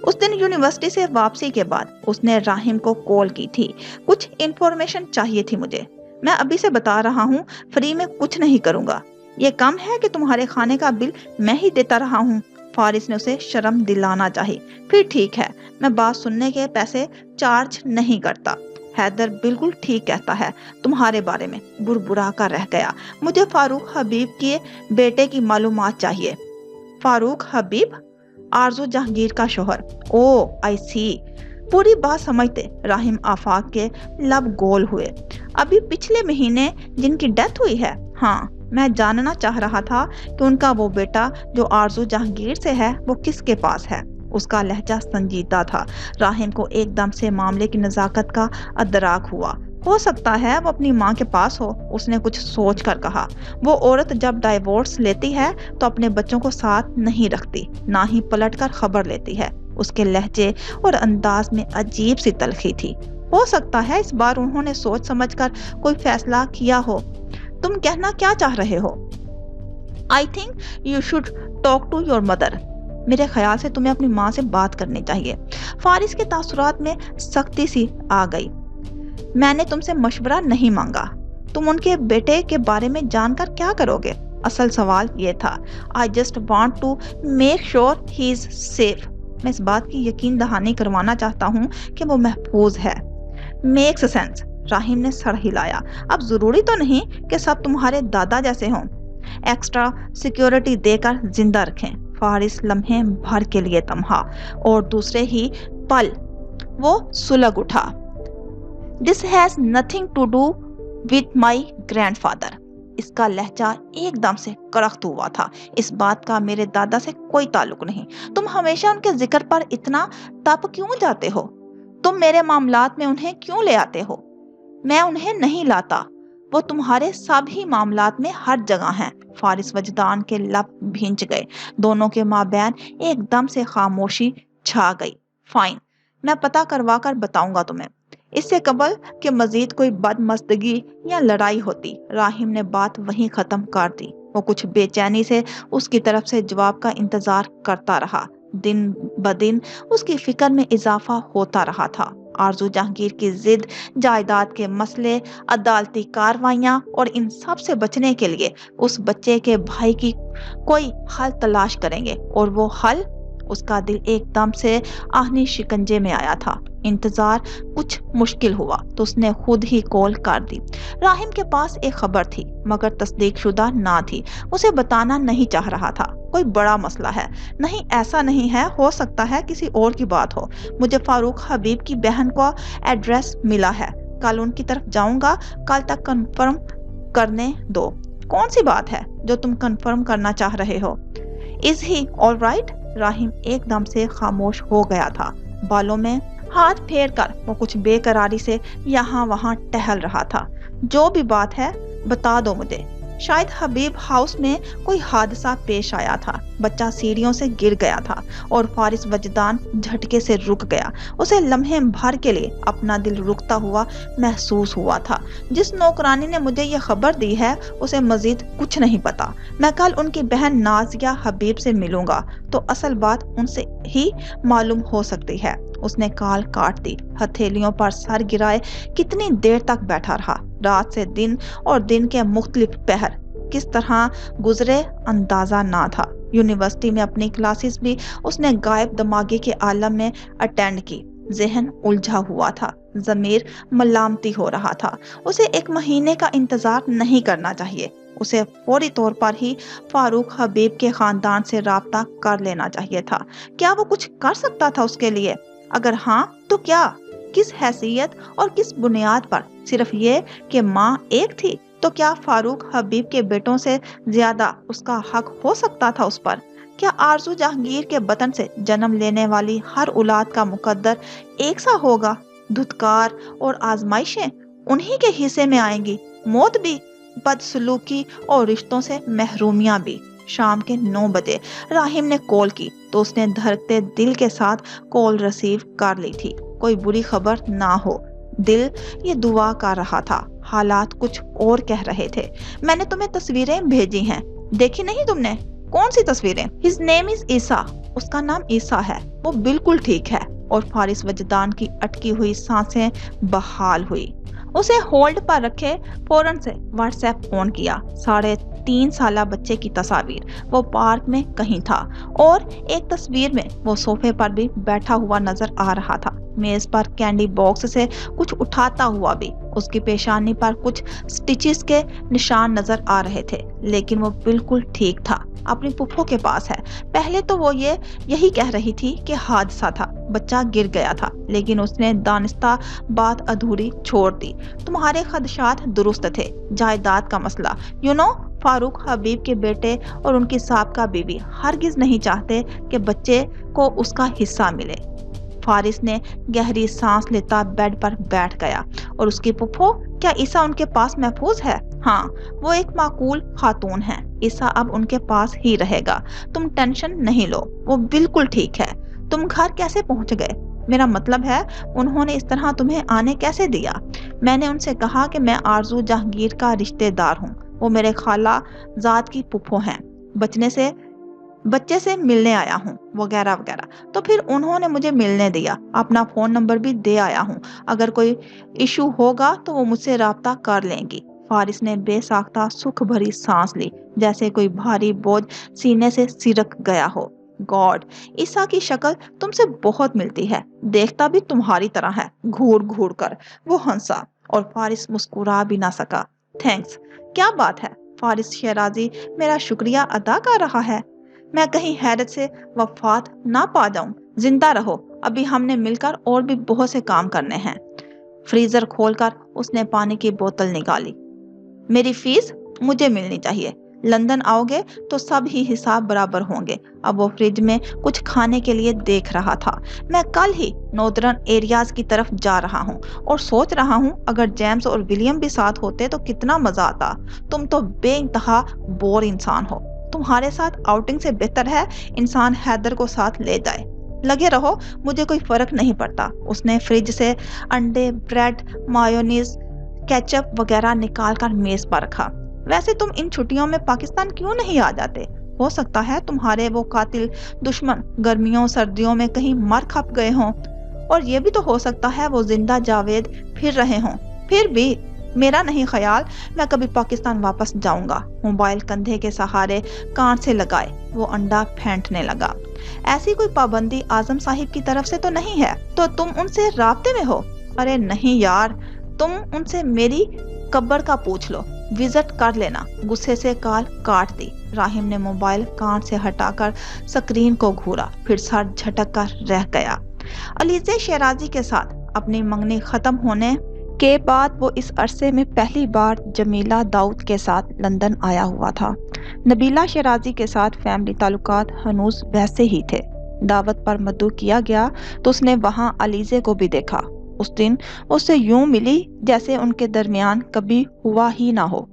اس دن یونیورسٹی سے واپسی کے بعد اس نے راہیم کو کال کی تھی۔ کچھ انفارمیشن چاہیے تھی مجھے، میں ابھی سے بتا رہا ہوں، فری میں کچھ نہیں کروں گا۔ یہ کم ہے کہ تمہارے کھانے کا بل میں ہی دیتا رہا ہوں؟ فارس نے اسے شرم دلانا چاہی۔ پھر ٹھیک ہے، میں بات سننے کے پیسے چارج نہیں کرتا۔ حیدر بالکل ٹھیک کہتا ہے تمہارے بارے میں، بربرا کر رہ گیا۔ مجھے فاروق حبیب کے بیٹے کی معلومات چاہیے۔ فاروق حبیب؟ آرزو جہانگیر کا شوہر؟ او آئی سی۔ پوری بات سمجھتے راہیم آفاق کے لب گول ہوئے۔ ابھی پچھلے مہینے جن کی ڈیتھ ہوئی ہے؟ ہاں، میں جاننا چاہ رہا تھا کہ ان کا وہ بیٹا جو آرزو جہانگیر سے ہے وہ کس کے پاس ہے؟ اس کا لہجہ سنجیدہ تھا۔ راہیم کو ایک دم سے معاملے کی نزاکت کا ادراک ہوا۔ ہو سکتا ہے وہ اپنی ماں کے پاس ہو، اس نے کچھ سوچ کر کہا۔ وہ عورت جب ڈائیورس لیتی ہے تو اپنے بچوں کو ساتھ نہیں رکھتی، نہ ہی پلٹ کر خبر لیتی ہے۔ اس کے لہجے اور انداز میں عجیب سی تلخی تھی۔ ہو سکتا ہے اس بار انہوں نے سوچ سمجھ کر کوئی فیصلہ کیا ہو۔ تم کہنا کیا چاہ رہے ہو؟ I think you should talk to your mother۔ میرے خیال سے تمہیں اپنی ماں سے بات کرنی چاہیے۔ فارس کے تاثرات میں سختی سی آ گئی۔ میں نے تم سے مشورہ نہیں مانگا، تم ان کے بیٹے کے بارے میں جان کر کیا کرو گے؟ اصل سوال یہ تھا۔ I just want to make sure he is safe۔ میں اس بات کی یقین دہانی کروانا چاہتا ہوں کہ وہ محفوظ ہے۔ Makes sense۔ راہیم نے سر ہلایا۔ اب ضروری تو نہیں کہ سب تمہارے دادا جیسے ہوں۔ ایکسٹرا سیکیورٹی دے کر زندہ رکھیں۔ فارس لمحے بھر کے لیے تمہا اور دوسرے ہی پل وہ سلگ اٹھا۔ This has nothing to do with my grandfather۔ اس کا لہجہ ایک دم سے کڑک ہوا تھا۔ اس بات کا میرے دادا سے کوئی تعلق نہیں۔ تم ہمیشہ ان کے ذکر پر اتنا تپ کیوں جاتے ہو؟ تم میرے معاملات میں انہیں کیوں لے آتے ہو؟ میں انہیں نہیں لاتا، وہ تمہارے سب ہی معاملات میں ہر جگہ ہیں۔ فارس وجدان کے لب بھینچ گئے۔ دونوں کے مابین ایک دم سے خاموشی چھا گئی۔ فائن، میں پتہ کروا کر بتاؤں گا تمہیں۔ اس سے قبل کہ مزید کوئی بدمزدگی یا لڑائی ہوتی، راہیم نے بات وہیں ختم کر دی۔ وہ کچھ بے چینی سے اس کی طرف سے جواب کا انتظار کرتا رہا۔ दिन ब दिन उसकी फिक्र में इजाफा होता रहा था। आरजू जहांगीर की जिद, जायदाद के मसले, अदालती कार्रवाइयां और इन सब से बचने के लिए उस बच्चे के भाई की कोई हल तलाश करेंगे, और वो हल, उसका दिल एकदम से आहनी शिकंजे में आया था। इंतजार कुछ मुश्किल हुआ तो उसने खुद ही कॉल कर दी। राहिम के पास एक खबर थी मगर तस्दीक शुदा ना थी। उसे बताना नहीं चाह रहा था। कोई बड़ा मसला है? नहीं, ऐसा नहीं है, हो सकता है किसी और की बात हो। मुझे फारूक हबीब की बहन का एड्रेस मिला है, कल उनकी तरफ जाऊंगा, कल तक कंफर्म करने दो। कौन सी बात है जो तुम कंफर्म करना चाह रहे हो? Is he all right? Rahim एकदम से खामोश हो गया था। बालों में हाथ फेर कर वो कुछ बेकरारी से यहाँ वहाँ टहल रहा था। जो भी बात है बता दो मुझे। शायद हबीब हाउस में कोई हादसा पेश आया था। बच्चा सीढ़ियों से गिर गया था और फारिस वजदान झटके से रुक गया। उसे लम्हे भर के लिए अपना दिल रुकता हुआ महसूस हुआ था। जिस नौकरानी ने मुझे ये खबर दी है उसे मजीद कुछ नहीं पता। मैं कल उनकी बहन नाजिया हबीब से मिलूंगा तो असल बात उनसे ही मालूम हो सकती है। उसने कॉल काट दी। हथेलियों पर सर गिराए कितनी देर तक बैठा रहा। रात से दिन और दिन के मुख्तलिफ पहर किस तरह गुजरे अंदाजा ना था। यूनिवर्सिटी में अपनी क्लासेस भी उसने गायब दिमागी के आलम में अटेंड की। जहन उलझा हुआ था, ज़मीर मलामती हो रहा था। उसे एक महीने का इंतजार नहीं करना चाहिए। उसे फौरी तौर पर ही फारूक हबीब के खानदान से राब्ता कर लेना चाहिए था। क्या वो कुछ कर सकता था उसके लिए? अगर हाँ तो क्या, किस हैसियत और किस बुनियाद पर? सिर्फ ये कि माँ एक थी तो क्या फारूक हबीब के बेटों से ज्यादा उसका हक हो सकता था उस पर? क्या आरजू जहांगीर के बतन से जन्म लेने वाली हर औलाद का मुकद्दर एक सा होगा? धुतकार और आजमाइशें उन्हीं के हिस्से में आएंगी, मौत भी, बदसलूकी और रिश्तों से महरूमियां भी। शाम के 9 बजे राहिम ने कॉल की तो उसने धड़कते दिल के साथ कॉल रिसीव कर ली थी। कोई बुरी खबर ना हो, दिल ये दुआ कर रहा था। हालात कुछ और कह रहे थे। मैंने तुम्हें तस्वीरें भेजी हैं, देखी नहीं तुमने? कौन सी तस्वीरें? हिज नेम इज ईसा। उसका नाम ईसा है, वो बिल्कुल ठीक है। और फारिस वजदान की अटकी हुई सांसें बहाल हुई। उसे होल्ड पर रखे फौरन से व्हाट्सएप ऑन किया। 3.5 साला बच्चे की तस्वीर, वो पार्क में कहीं था और एक तस्वीर में वो सोफे पर भी बैठा हुआ नजर आ रहा था। मेज पर कैंडी बॉक्स से कुछ उठाता हुआ भी। उसकी पेशानी पर कुछ स्टिचेस के निशान नजर आ रहे थे, लेकिन वो बिल्कुल ठीक था। अपनी पुप्पो के पास है। पहले तो वो यही कह रही थी कि हादसा था, बच्चा गिर गया था, लेकिन उसने दानिस्ता बात अधूरी छोड़ दी। तुम्हारे खदशात दुरुस्त थे। जायदाद का मसला, फारूक हबीब के बेटे और उनकी साबका बीवी हरगिज नहीं चाहते कि बच्चे को उसका हिस्सा मिले। फारिस ने गहरी सांस लेता बेड पर बैठ गया। और उसकी पुप्पो, क्या ईसा उनके पास महफूज है? हाँ, वो एक माकूल खातून है। ईसा अब उनके पास ही रहेगा। तुम टेंशन नहीं लो, वो बिल्कुल ठीक है। तुम घर कैसे पहुंच गए? मेरा मतलब है, उन्होंने इस तरह तुम्हें आने कैसे दिया? मैंने उनसे कहा कि मैं आरजू जहांगीर का रिश्तेदार हूँ, वो मेरे खाला जात की पुप्पो हैं, बच्चे से मिलने आया हूँ, वगैरह वगैरह। तो फिर उन्होंने मुझे मिलने दिया, अपना फोन नंबर भी दे आया हूँ। अगर कोई इशू होगा तो वो मुझसे राब्ता कर लेंगी। फारिस ने बेसाख्ता सुख भरी सांस ली, जैसे कोई भारी बोझ सीने से सिरक गया हो। गॉड, ईसा की शक्ल तुमसे बहुत मिलती है, देखता भी तुम्हारी तरह है, घूर घूर कर वो हंसा। और फारिस मुस्कुरा भी ना सका। थैंक्स, क्या बात है? फारिस शहराजी मेरा शुक्रिया अदा कर रहा है। मैं कहीं हैरत से वफात ना पा जाऊं। जिंदा रहो, अभी हमने मिलकर और भी बहुत से काम करने हैं। फ्रीजर खोलकर उसने पानी की बोतल निकाली। मेरी फीस मुझे मिलनी चाहिए। लंदन आओगे तो सब ही हिसाब बराबर होंगे। अब वो फ्रिज में कुछ खाने के लिए देख रहा था। मैं कल ही नॉर्दर्न एरियाज की तरफ जा रहा हूँ और सोच रहा हूँ अगर जेम्स और विलियम भी साथ होते तो कितना मजा आता। तुम तो बेइंतहा बोर इंसान हो। तुम्हारे साथ आउटिंग से बेहतर है इंसान हैदर को साथ ले जाए। लगे रहो, मुझे कोई फर्क नहीं पड़ता। उसने फ्रिज से अंडे, ब्रेड, मायोनीज, केचप वगैरह निकाल कर मेज पर रखा। वैसे तुम इन छुट्टियों में पाकिस्तान क्यों नहीं आ जाते? ہو سکتا ہے تمہارے وہ قاتل دشمن گرمیوں سردیوں میں کہیں مر کھپ گئے ہوں، اور یہ بھی تو ہو سکتا ہے وہ زندہ جاوید پھر رہے ہوں۔ پھر بھی میرا نہیں خیال میں کبھی پاکستان واپس جاؤں گا۔ موبائل کندھے کے سہارے کان سے لگائے وہ انڈا پھینٹنے لگا۔ ایسی کوئی پابندی اعظم صاحب کی طرف سے تو نہیں ہے؟ تو تم ان سے رابطے میں ہو؟ ارے نہیں یار، تم ان سے میری قبر کا پوچھ لو، وزٹ کر لینا۔ غصے سے کال کاٹ دی۔ راہم نے موبائل کان سے ہٹا کر سکرین کو گھورا، پھر سر جھٹک کر رہ گیا۔ علیزے شیرازی کے ساتھ اپنی منگنی ختم ہونے کے بعد وہ اس عرصے میں پہلی بار جمیلہ داؤد کے ساتھ لندن آیا ہوا تھا۔ نبیلہ شیرازی کے ساتھ فیملی تعلقات ہنوز ویسے ہی تھے۔ دعوت پر مدعو کیا گیا تو اس نے وہاں علیزے کو بھی دیکھا۔ اس دن اس سے یوں ملی جیسے ان کے درمیان کبھی ہوا ہی نہ ہو۔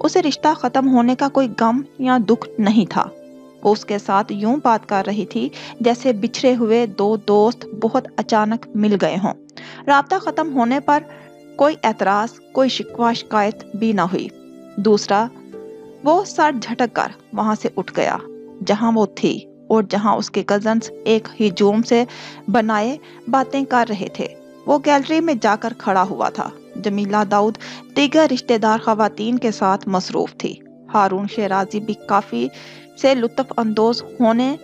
اسے رشتہ ختم ہونے کا کوئی غم یا دکھ نہیں تھا۔ وہ اس کے ساتھ یوں بات کر رہی تھی جیسے بچھڑے ہوئے دو دوست بہت اچانک مل گئے ہوں۔ رابطہ ختم ہونے پر کوئی اعتراض، کوئی شکوہ شکایت بھی نہ ہوئی۔ دوسرا، وہ سر جھٹک کر وہاں سے اٹھ گیا جہاں وہ تھی اور جہاں اس کے کزنز ایک ہجوم سے بنائے باتیں کر رہے تھے۔ وہ گیلری میں جا کر کھڑا ہوا تھا۔ جمیلہ داؤد دیگر رشتہ دار خواتین کے ساتھ مصروف تھی۔ ہارون شیرازی بھی کافی سے لطف اندوز ہونے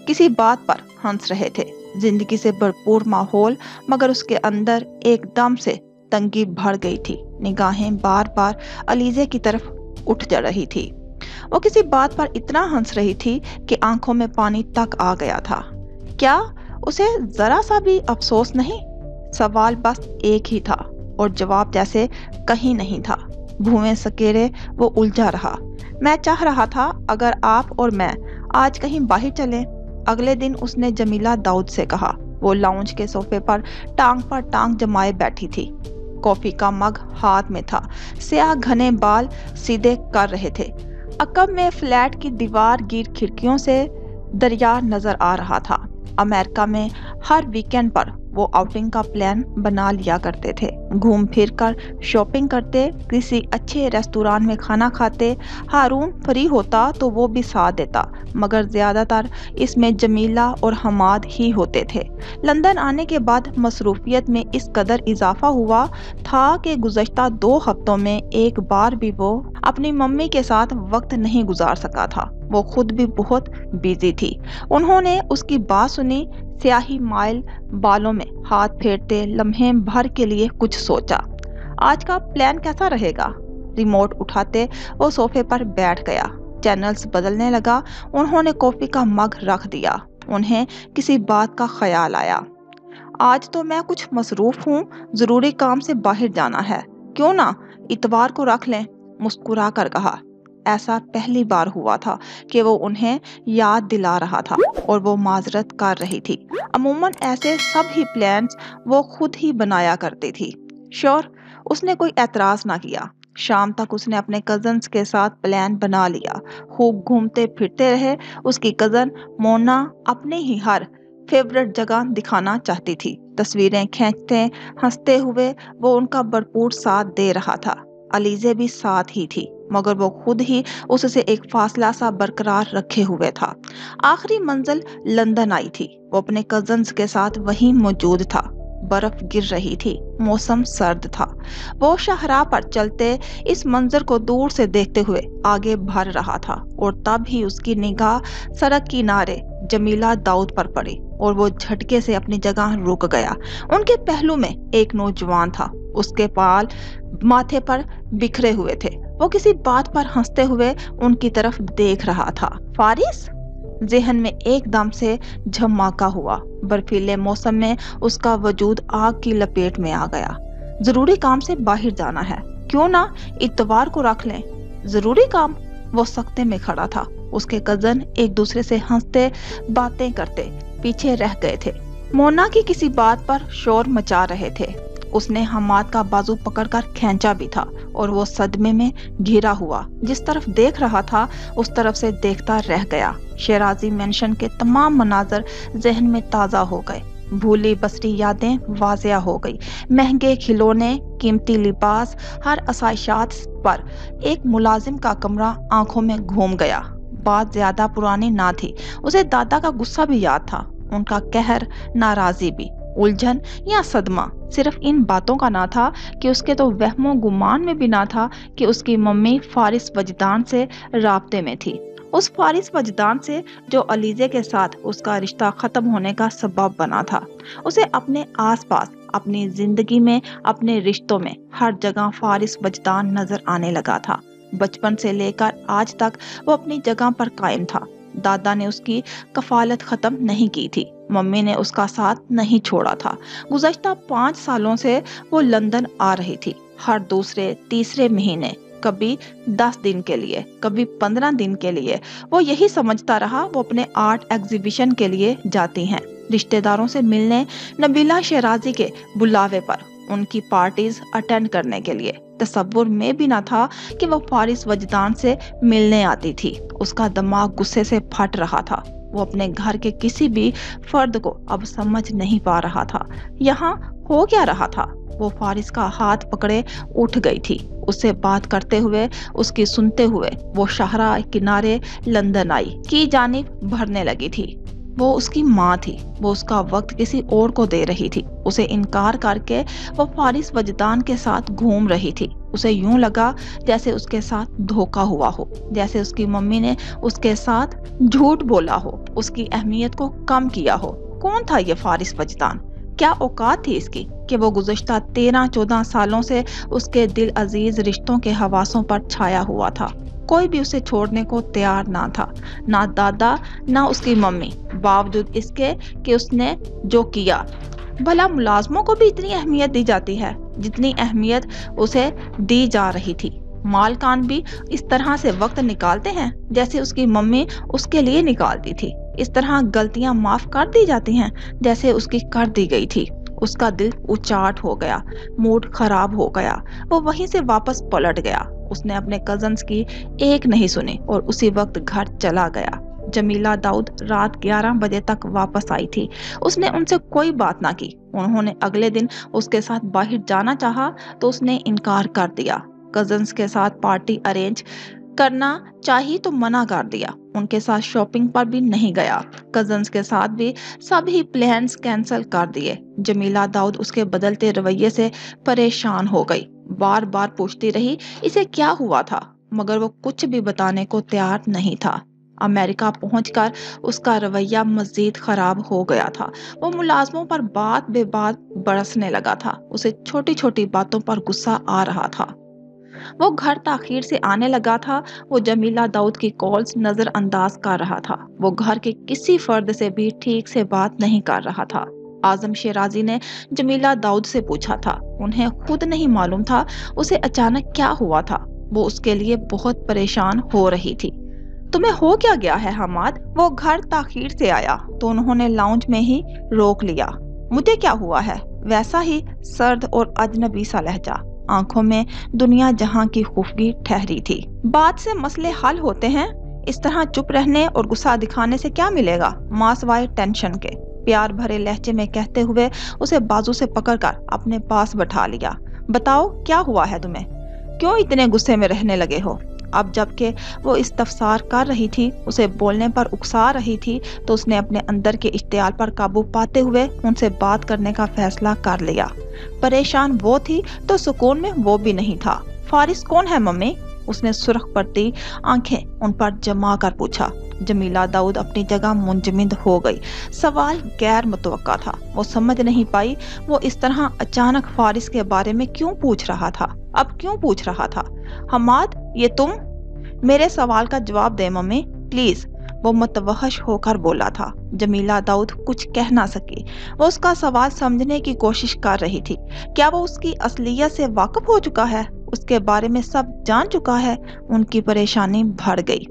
کسی بات پر ہنس رہے تھے۔ زندگی سے بھرپور ماحول، مگر اس کے اندر ایک دم سے تنگی بڑھ گئی تھی۔ نگاہیں بار بار علیزے کی طرف اٹھ جا رہی تھی۔ وہ کسی بات پر اتنا ہنس رہی تھی کہ آنکھوں میں پانی تک آ گیا تھا۔ کیا اسے ذرا سا بھی افسوس نہیں؟ سوال بس ایک ہی تھا اور جواب جیسے کہیں نہیں تھا۔ بھویں سکیرے وہ الجھا رہا۔ میں چاہ رہا تھا اگر آپ اور میں آج کہیں باہر چلیں۔ اگلے دن اس نے جمیلہ داؤد سے کہا۔ وہ لاؤنج کے صوفے پر ٹانگ جمائے بیٹھی تھی۔ کافی کا مگ ہاتھ میں تھا۔ سیاہ گھنے بال سیدھے کر رہے تھے۔ عقب میں فلیٹ کی دیوار گیر کھڑکیوں سے دریا نظر آ رہا تھا۔ امریکہ میں ہر ویکینڈ پر وہ آؤٹنگ کا پلان بنا لیا کرتے تھے۔ گھوم پھر کر شاپنگ کرتے، کسی اچھے ریستوران میں کھانا کھاتے۔ ہارون فری ہوتا تو وہ بھی ساتھ دیتا، مگر زیادہ تر اس میں جمیلہ اور حماد ہی ہوتے تھے۔ لندن آنے کے بعد مصروفیت میں اس قدر اضافہ ہوا تھا کہ گزشتہ 2 ہفتوں میں ایک بار بھی وہ اپنی ممی کے ساتھ وقت نہیں گزار سکا تھا۔ وہ خود بھی بہت بیزی تھی۔ انہوں نے اس کی بات سنی، سیاہی مائل بالوں میں ہاتھ پھیرتے لمحے بھر کے لیے کچھ سوچا۔ آج کا پلان کیسا رہے گا؟ ریموٹ اٹھاتے وہ صوفے پر بیٹھ گیا، چینلز بدلنے لگا۔ انہوں نے کافی کا مگ رکھ دیا۔ انہیں کسی بات کا خیال آیا۔ آج تو میں کچھ مصروف ہوں، ضروری کام سے باہر جانا ہے، کیوں نہ اتوار کو رکھ لیں؟ مسکرا کر کہا۔ ایسا پہلی بار ہوا تھا کہ وہ انہیں یاد دلا رہا تھا اور وہ معذرت کر رہی تھی۔ عموماً ایسے سب ہی پلانز وہ خود ہی بنایا کرتی تھی۔ شور اس نے کوئی اعتراض نہ کیا۔ شام تک اس نے اپنے کزنز کے ساتھ پلان بنا لیا۔ خوب گھومتے پھرتے رہے۔ اس کی کزن مونا اپنی ہی ہر فیورٹ جگہ دکھانا چاہتی تھی۔ تصویریں کھینچتے ہنستے ہوئے وہ ان کا بھرپور ساتھ دے رہا تھا۔ علیزے بھی ساتھ ہی تھی، مگر وہ خود ہی اس سے ایک فاصلہ سا برقرار رکھے ہوئے تھا۔ آخری منزل لندن آئی تھی۔ وہ اپنے کزنز کے ساتھ وہیں موجود تھا۔ برف گر رہی تھی، موسم سرد تھا۔ وہ شاہراہ پر چلتے اس منظر کو دور سے دیکھتے ہوئے آگے بڑھ رہا تھا، اور تب ہی اس کی نگاہ سڑک کنارے جمیلہ داؤد پر پڑی اور وہ جھٹکے سے اپنی جگہ رک گیا۔ ان کے پہلو میں ایک نوجوان تھا۔ اس کے بال ماتھے پر بکھرے ہوئے تھے۔ وہ کسی بات پر ہنستے ہوئے ان کی طرف دیکھ رہا تھا۔ فارس؟ ذہن میں ایک دم سے جھماکا ہوا۔ برفیلے موسم میں اس کا وجود آگ کی لپیٹ میں آ گیا۔ ضروری کام سے باہر جانا ہے، کیوں نہ اتوار کو رکھ لیں؟ ضروری کام؟ وہ سکتے میں کھڑا تھا۔ اس کے کزن ایک دوسرے سے ہنستے باتیں کرتے پیچھے رہ گئے تھے۔ مونا کی کسی بات پر شور مچا رہے تھے۔ اس نے حماد کا بازو پکڑ کر کھینچا بھی تھا اور وہ صدمے میں گھرا ہوا جس طرف دیکھ رہا تھا اس طرف سے دیکھتا رہ گیا۔ شیرازی مینشن کے تمام مناظر ذہن میں تازہ ہو گئے۔ بھولی بسری یادیں واضح ہو گئی۔ مہنگے کھلونے، قیمتی لباس، ہر آسائشات پر ایک ملازم کا کمرہ آنکھوں میں گھوم گیا۔ बात ज्यादा पुरानी ना थी। उसे दादा का गुस्सा भी याद था, उनका कहर, नाराजगी भी, उलझन या सदमा। सिर्फ इन बातों का ना था कि उसके तो वहमो गुमान में भी ना था कि उसकी मम्मी फारिस वजदान से राब्ते में थी। उस फारिस वजदान से जो अलीजे के साथ उसका रिश्ता खत्म होने का सबब बना था। उसे अपने आसपास, अपनी जिंदगी में, अपने रिश्तों में हर जगह फारिस वजदान नजर आने लगा था। बचपन से लेकर आज तक वो अपनी जगह पर कायम था। दादा ने उसकी कफालत खत्म नहीं की थी, मम्मी ने उसका साथ नहीं छोड़ा था। गुज़श्ता 5 सालों से वो लंदन आ रही थी, हर दूसरे तीसरे महीने, कभी 10 दिन के लिए, कभी 15 दिन के लिए। वो यही समझता रहा वो अपने आर्ट एग्जीबिशन के लिए जाती हैं, रिश्तेदारों से मिलने, नबीला शेराजी के बुलावे पर, उनकी पार्टीज अटेंड करने के लिए। तसव्वुर में भी ना था कि वो फारिस वजदान से मिलने आती थी। उसका दिमाग गुस्से से फट रहा था। वो अपने घर के किसी भी फर्द को अब समझ नहीं पा रहा था। यहाँ हो क्या रहा था? वो फारिस का हाथ पकड़े उठ गई थी। उससे बात करते हुए, उसकी सुनते हुए वो शाहरा किनारे लंदन आई की जानिब बढ़ने लगी थी। वो उसकी माँ थी, वो उसका वक्त किसी और को दे रही थी। उसे इनकार करके वो फारिस वजदान के साथ घूम रही थी। उसे यूं लगा जैसे उसके साथ धोखा हुआ हो, जैसे उसकी मम्मी ने उसके साथ झूठ बोला हो, उसकी अहमियत को कम किया हो। कौन था ये फारिस वजदान? क्या औकात थी इसकी कि वो गुज़श्ता 13-14 सालों से उसके दिल अजीज रिश्तों के हवासों पर छाया हुआ था। कोई भी उसे छोड़ने को तैयार ना था, ना दादा, ना उसकी मम्मी, बावजूद इसके कि उसने जो किया। भला मुलाजमों को भी इतनी अहमियत दी जाती है जितनी अहमियत उसे दी जा रही थी? मालकान भी इस तरह से वक्त निकालते हैं जैसे उसकी मम्मी उसके लिए निकालती थी? इस तरह गलतियां माफ कर दी जाती हैं जैसे उसकी कर दी गई थी? उसका दिल उचाट हो गया, मूड खराब हो गया। वो वहीं से वापस पलट गया। उसने अपने कजन्स की एक नहीं सुनी और उसी वक्त घर चला गया। जमीला दाऊद रात 11 बजे तक वापस आई थी। उसने उनसे कोई बात ना की। उन्होंने अगले दिन उसके साथ बाहर जाना चाहा तो उसने इनकार कर दिया। कजन्स के साथ पार्टी अरेंज करना चाहिए तो मना कर दिया। उनके साथ शॉपिंग पर भी नहीं गया। कजन्स के साथ भी सभी प्लान्स कैंसिल कर दिए। जमीला दाऊद उसके बदलते रवैये से परेशान हो गई। बार बार पूछती रही इसे क्या हुआ था, मगर वो कुछ भी बताने को तैयार नहीं था। अमेरिका पहुंचकर उसका रवैया मजीद खराब हो गया था। वो मुलाजमों पर बात बेबात बरसने लगा था। उसे छोटी छोटी बातों पर गुस्सा आ रहा था। वो घर ताखीर से आने लगा था। वो जमीला दाऊद की कॉल्स नजरअंदाज कर रहा था। वो घर के किसी फर्द से भी ठीक से बात नहीं कर रहा था। आजम शेराजी ने जमीला दाऊद से पूछा था। उन्हें खुद नहीं मालूम था उसे अचानक क्या हुआ था। वो उसके लिए बहुत परेशान हो रही थी। तुम्हें हो क्या गया है हमाद? वो घर ताखीर से आया तो उन्होंने लाउंज में ही रोक लिया। मुझे क्या हुआ है? वैसा ही सर्द और अजनबी सा लहजा, आंखों में दुनिया जहां की खुफगी ठहरी थी। बात से मसले हल होते हैं, इस तरह चुप रहने और गुस्सा दिखाने से क्या मिलेगा? मां सिवाय टेंशन के, प्यार भरे लहजे में कहते हुए उसे बाजू से पकड़कर अपने पास बैठा लिया। बताओ क्या हुआ है तुम्हें? क्यों इतने गुस्से में रहने लगे हो? अब जबकि वो इस्तफसार कर रही थी, उसे बोलने पर उकसा रही थी, तो उसने अपने अंदर के इश्तियाल पर काबू पाते हुए उनसे बात करने का फैसला कर लिया। परेशान वो थी तो सुकून में वो भी नहीं था। फारिस कौन है मम्मी? उसने सुर्ख पड़ती आंखें उन पर जमा कर पूछा। जमीला दाऊद अपनी जगह मुंजमद हो गई। सवाल गैर मुतवक्का था। वो समझ नहीं पाई वो इस तरह अचानक फारिस के बारे में क्यों पूछ रहा था। अब क्यों पूछ रहा था? हमाद, ये तुम? मेरे सवाल का जवाब दे मम्मी प्लीज, वो मुतवहश होकर बोला था। जमीला दाऊद कुछ कह ना सकी। वो उसका सवाल समझने की कोशिश कर रही थी। क्या वो उसकी असलियत से वाकिफ हो चुका है? उसके बारे में सब जान चुका है? उनकी परेशानी बढ़ गई।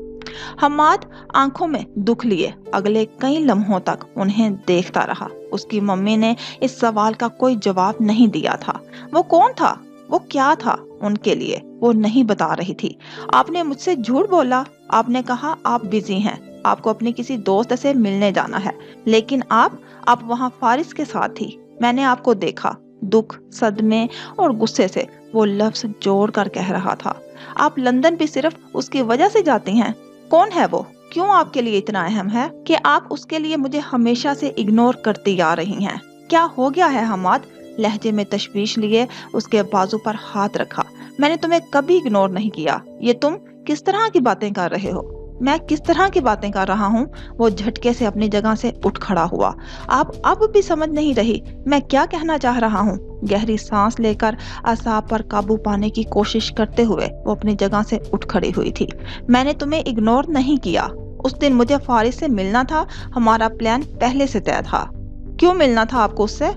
हमाद आंखों में दुख लिए अगले कई लम्हों तक उन्हें देखता रहा। उसकी मम्मी ने इस सवाल का कोई जवाब नहीं दिया था। वो कौन था? वो क्या था उनके लिए? वो नहीं बता रही थी। आपने मुझसे झूठ बोला। आपने कहा आप बिजी हैं, आपको अपनी किसी दोस्त से मिलने जाना है, लेकिन आप वहाँ फारिस के साथ थी। मैंने आपको देखा। दुख, सदमे और गुस्से से वो लफ्ज जोड़ कर कह रहा था। आप लंदन भी सिर्फ उसकी वजह से जाती हैं? कौन है वो? क्यों आपके लिए इतना अहम है कि आप उसके लिए मुझे हमेशा से इग्नोर करती आ रही हैं? क्या हो गया है हमाद? लहजे में तशवीश लिए उसके बाजू पर हाथ रखा। मैंने तुम्हें कभी इग्नोर नहीं किया। ये तुम किस तरह की बातें कर रहे हो? मैं किस तरह की बातें कर रहा हूँ? वो झटके से अपनी जगह से उठ खड़ा हुआ। आप अब भी समझ नहीं रही मैं क्या कहना चाह रहा हूँ? गहरी सांस लेकर असाब पर काबू पाने की कोशिश करते हुए वो अपनी जगह से उठ खड़ी हुई थी। मैंने तुम्हें इग्नोर नहीं किया। उस दिन मुझे फारिस से मिलना था, हमारा प्लान पहले से तय था। क्यों मिलना था आपको उससे?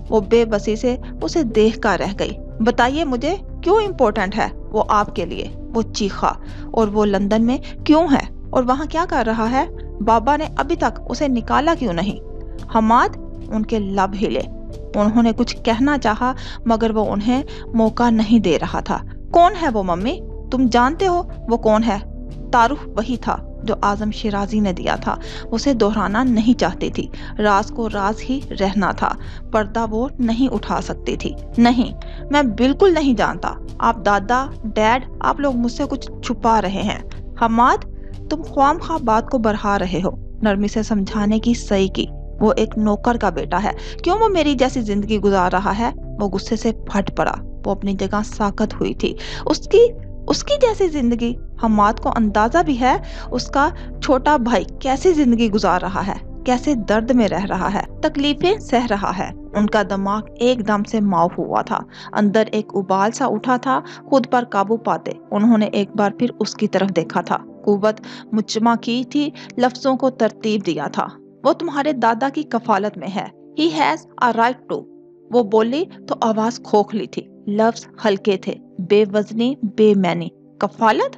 वो बेबसी से उसे देख कर रह गई। बताइए मुझे, क्यों इम्पोर्टेंट है वो आपके लिए? वो चीखा। और वो लंदन में क्यों है और वहाँ क्या कर रहा है? बाबा ने अभी तक उसे निकाला क्यों नहीं? हमाद, उनके लब हिले। उन्होंने कुछ कहना चाहा मगर वो उन्हें मौका नहीं दे रहा था। कौन है वो मम्मी? तुम जानते हो वो कौन है? तारुफ वही था जो आजम शिराजी ने दिया था। उसे दोहराना नहीं चाहती थी। राज को राज ही रहना था। पर्दा वो नहीं उठा सकती थी। नहीं, मैं बिल्कुल नहीं जानता। आप दादा, डैड, आप लोग मुझसे कुछ छुपा रहे हैं। हमाद, तुम ख्वामखा बात को बढ़ा रहे हो। नरमी से समझाने की सही की। वो एक नौकर का बेटा है, क्यों वो मेरी जैसी जिंदगी गुजार रहा है? वो गुस्से से फट पड़ा। वो अपनी जगह साकत हुई थी। उसकी जैसी जिंदगी? हमाद को अंदाजा भी है उसका छोटा भाई कैसी जिंदगी गुजार रहा है, कैसे दर्द में रह रहा है, तकलीफें सह रहा है। उनका दिमाग एकदम से माफ हुआ था। अंदर एक उबाल सा उठा था। खुद पर काबू पाते उन्होंने एक बार फिर उसकी तरफ देखा था। कुव्वत मुचमा की थी, लफ्जों को तरतीब दिया था। वो तुम्हारे दादा की कफालत में है। He has a right to। वो बोली तो आवाज खोखली थी, लफ्ज हल्के थे, बेवजनी, बेमैनी। कफालत?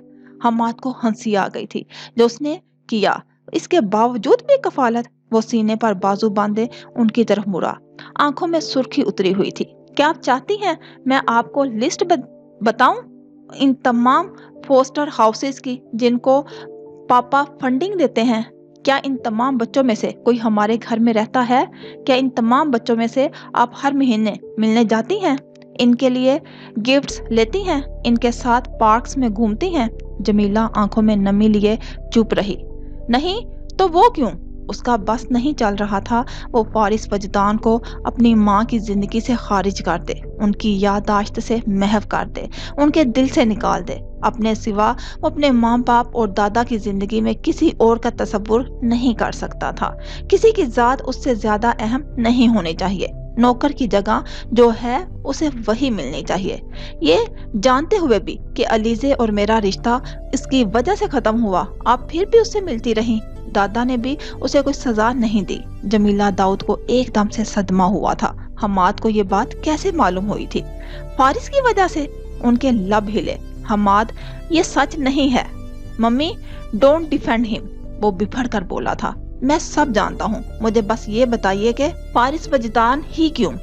हमाद को हंसी आ गई थी। जो उसने किया, इसके बावजूद भी कफालत? वो सीने पर बाजू बांधे उनकी तरफ मुड़ा। आंखों में सुर्खी उतरी हुई थी। क्या आप चाहती हैं मैं आपको लिस्ट बताऊं इन तमाम फोस्टर हाउसेस की जिनको पापा फंडिंग देते हैं? क्या इन तमाम बच्चों में से कोई हमारे घर में रहता है? क्या इन तमाम बच्चों में से आप हर महीने मिलने जाती हैं? इनके लिए गिफ्ट्स लेती हैं? इनके साथ पार्क्स में घूमती हैं? जमीला आंखों में नमी लिए चुप रही। नहीं तो वो क्यों? उसका बस नहीं चल रहा था। वो फारिस वजदान को अपनी माँ की जिंदगी से खारिज कर दे, उनकी याददाश्त से महव कर दे, उनके दिल से निकाल दे। अपने सिवा वो अपने माँ बाप और दादा की जिंदगी में किसी और का तसव्वुर नहीं कर सकता था। किसी की जात उससे ज्यादा अहम नहीं होनी चाहिए। नौकर की जगह जो है उसे वही मिलनी चाहिए। ये जानते हुए भी कि अलीजे और मेरा रिश्ता इसकी वजह से खत्म हुआ, आप फिर भी उससे मिलती रहीं। दादा ने भी उसे कोई सजा नहीं दी। जमीला दाऊद को एकदम से सदमा हुआ था। हमाद को ये बात कैसे मालूम हुई थी? फारिस की वजह से? उनके लब हिले। हमाद, ये सच नहीं है। Mummy, don't defend him. वो बिफर कर बोला था। मैं सब जानता हूँ, मुझे बस ये बताइए कि फारिस वजदान ही क्यों?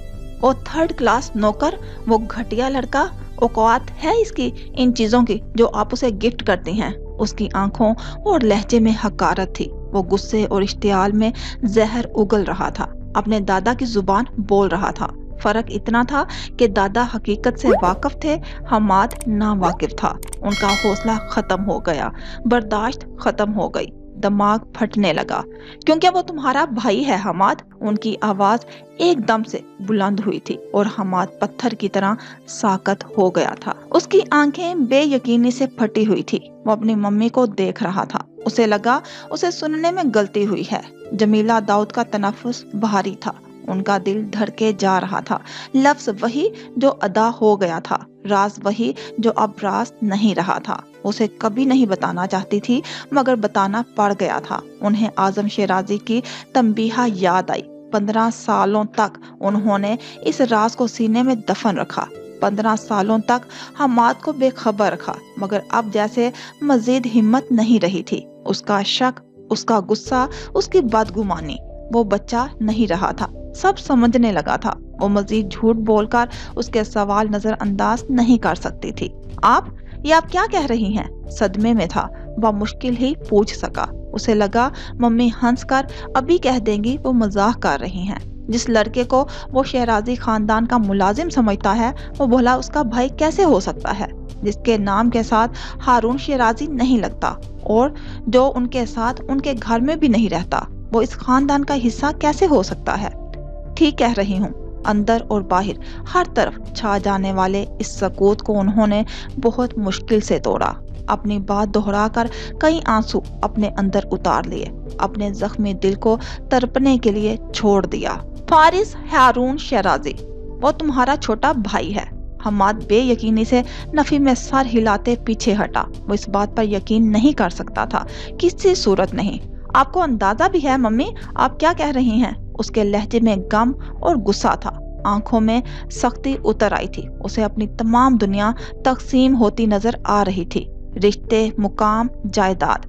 वो थर्ड क्लास नौकर, वो घटिया लड़का, औकात है इसकी इन चीजों की जो आप उसे गिफ्ट करती हैं? उसकी आंखों और लहजे में हकारत थी। वो गुस्से और इश्तियाल में जहर उगल रहा था। अपने दादा की जुबान बोल रहा था। फर्क इतना था कि दादा हकीकत से वाकिफ थे, हमाद ना वाकिफ था। उनका हौसला खत्म हो गया, बर्दाश्त खत्म हो गई, दिमाग फटने लगा। क्योंकि वो तुम्हारा भाई है हमाद। उनकी आवाज एकदम से बुलंद हुई थी और हमाद पत्थर की तरह साकत हो गया था। उसकी आंखें बेयकीनी से फटी हुई थी। वो अपनी मम्मी को देख रहा था। उसे लगा उसे सुनने में गलती हुई है। जमीला दाऊद का तनफ्फुस भारी था। उनका दिल धड़के जा रहा था। लफ्ज वही जो अदा हो गया था, राज वही जो अब राज नहीं रहा था। उसे कभी नहीं बताना चाहती थी मगर बताना पड़ गया था। उन्हें आजम शिराजी की तंबीहा याद आई। 15 सालों तक उन्होंने इस राज को सीने में दफन रखा। 15 सालों तक हमाद को बेखबर रखा, मगर अब जैसे मजीद हिम्मत नहीं रही थी। उसका शक, उसका गुस्सा, उसकी बदगुमानी। वो बच्चा नहीं रहा था, सब समझने लगा था। वो मजीद झूठ बोलकर उसके सवाल नजरअंदाज नहीं कर सकती थी। आप क्या कह रही हैं? सदमे में था, वह मुश्किल ही पूछ सका। उसे लगा मम्मी हंसकर अभी कह देंगी वो मजाक कर रही हैं। जिस लड़के को वो शहराजी खानदान का मुलाजिम समझता है वो भला उसका भाई कैसे हो सकता है? جس کے نام کے ساتھ ہارون شیرازی نہیں لگتا اور جو ان کے ساتھ ان کے گھر میں بھی نہیں رہتا، وہ اس خاندان کا حصہ کیسے ہو سکتا ہے؟ ٹھیک کہہ رہی ہوں، اندر اور باہر ہر طرف چھا جانے والے اس سکوت کو انہوں نے بہت مشکل سے توڑا، اپنی بات دہرا کر کئی آنسو اپنے اندر اتار لیے، اپنے زخمی دل کو تڑپنے کے لیے چھوڑ دیا۔ فارس ہارون شیرازی، وہ تمہارا چھوٹا بھائی ہے۔ حماد بے یقینی سے نفی میں سر ہلاتے پیچھے ہٹا۔ وہ اس بات پر یقین نہیں کر سکتا تھا، کسی صورت نہیں۔ آپ کو اندازہ بھی ہے ممی آپ کیا کہہ رہی ہیں؟ اس کے لہجے میں غم اور غصہ تھا، آنکھوں میں سختی اتر آئی تھی۔ اسے اپنی تمام دنیا تقسیم ہوتی نظر آ رہی تھی، رشتے، مقام، جائیداد۔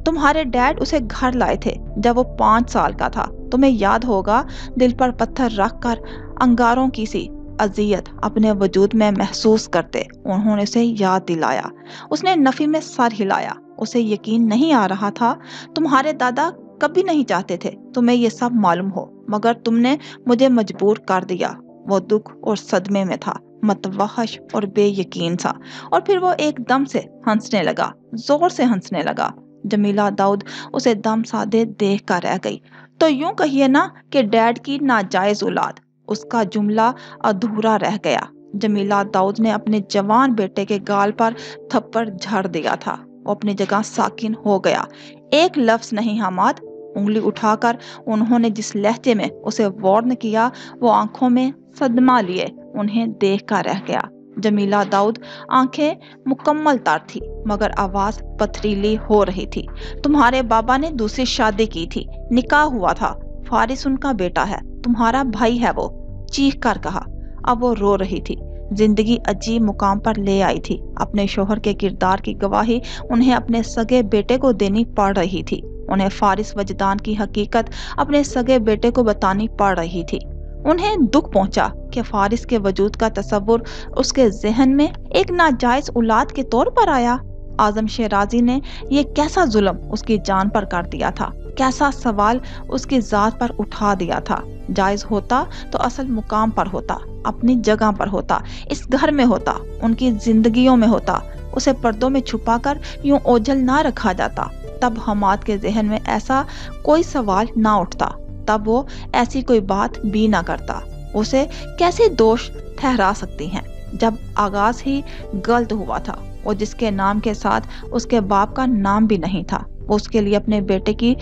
تمہارے ڈیڈ اسے گھر لائے تھے جب وہ 5 سال کا تھا، تمہیں یاد ہوگا، دل پر پتھر رکھ کر انگاروں کی سی اذیت اپنے وجود میں محسوس کرتے انہوں نے اسے یاد دلایا۔ اس نے نفی میں سر ہلایا، اسے یقین نہیں آ رہا تھا۔ تمہارے دادا کبھی نہیں چاہتے تھے تمہیں یہ سب معلوم ہو، مگر تم نے مجھے مجبور کر دیا۔ وہ دکھ اور صدمے میں تھا، متوحش اور بے یقین تھا، اور پھر وہ ایک دم سے ہنسنے لگا، زور سے ہنسنے لگا۔ جمیلہ داؤد اسے دم سادے دیکھ کر رہ گئی۔ تو یوں کہیے نا کہ ڈیڈ کی ناجائز اولاد۔ اس کا جملہ ادھورا رہ گیا۔ جمیلہ داؤد نے اپنے جوان بیٹے کے گال پر تھپڑ جھڑ دیا تھا۔ وہ اپنی جگہ ساکن ہو گیا۔ ایک لفظ نہیں حماد، انگلی اٹھا کر انہوں نے جس لہجے میں اسے وارن کیا، وہ آنکھوں میں صدمہ لیے انہیں دیکھ کر رہ گیا۔ جمیلہ داؤد آنکھیں مکمل تر تھی مگر آواز پتھریلی ہو رہی تھی۔ تمہارے بابا نے دوسری شادی کی تھی، نکاح ہوا تھا، فارس ان کا بیٹا ہے، تمہارا بھائی ہے وہ، چیخ کر کہا۔ اب وہ رو رہی تھی، زندگی عجیب مقام پر لے آئی تھی۔ اپنے شوہر کے کردار کی گواہی انہیں اپنے سگے بیٹے کو دینی پڑ رہی تھی، انہیں فارس وجدان کی حقیقت اپنے سگے بیٹے کو بتانی پڑ رہی تھی۔ انہیں دکھ پہنچا کہ فارس کے وجود کا تصور اس کے ذہن میں ایک ناجائز اولاد کے طور پر آیا۔ اعظم شیرازی نے یہ کیسا ظلم اس کی جان پر کر دیا تھا، کیسا سوال اس کی ذات پر اٹھا دیا تھا۔ جائز ہوتا تو اصل مقام پر ہوتا، اپنی جگہ پر ہوتا، اس گھر میں ہوتا، ان کی زندگیوں میں ہوتا، اسے پردوں میں چھپا کر یوں اوجھل نہ رکھا جاتا۔ تب حماد کے ذہن میں ایسا کوئی سوال نہ اٹھتا، تب وہ ایسی کوئی بات بھی نہ کرتا۔ اسے کیسے دوش ٹھہرا سکتی ہیں جب آغاز ہی غلط ہوا تھا، اور جس کے نام کے ساتھ اس کے باپ کا نام بھی نہیں تھا، وہ اس کے لیے اپنے بیٹے کی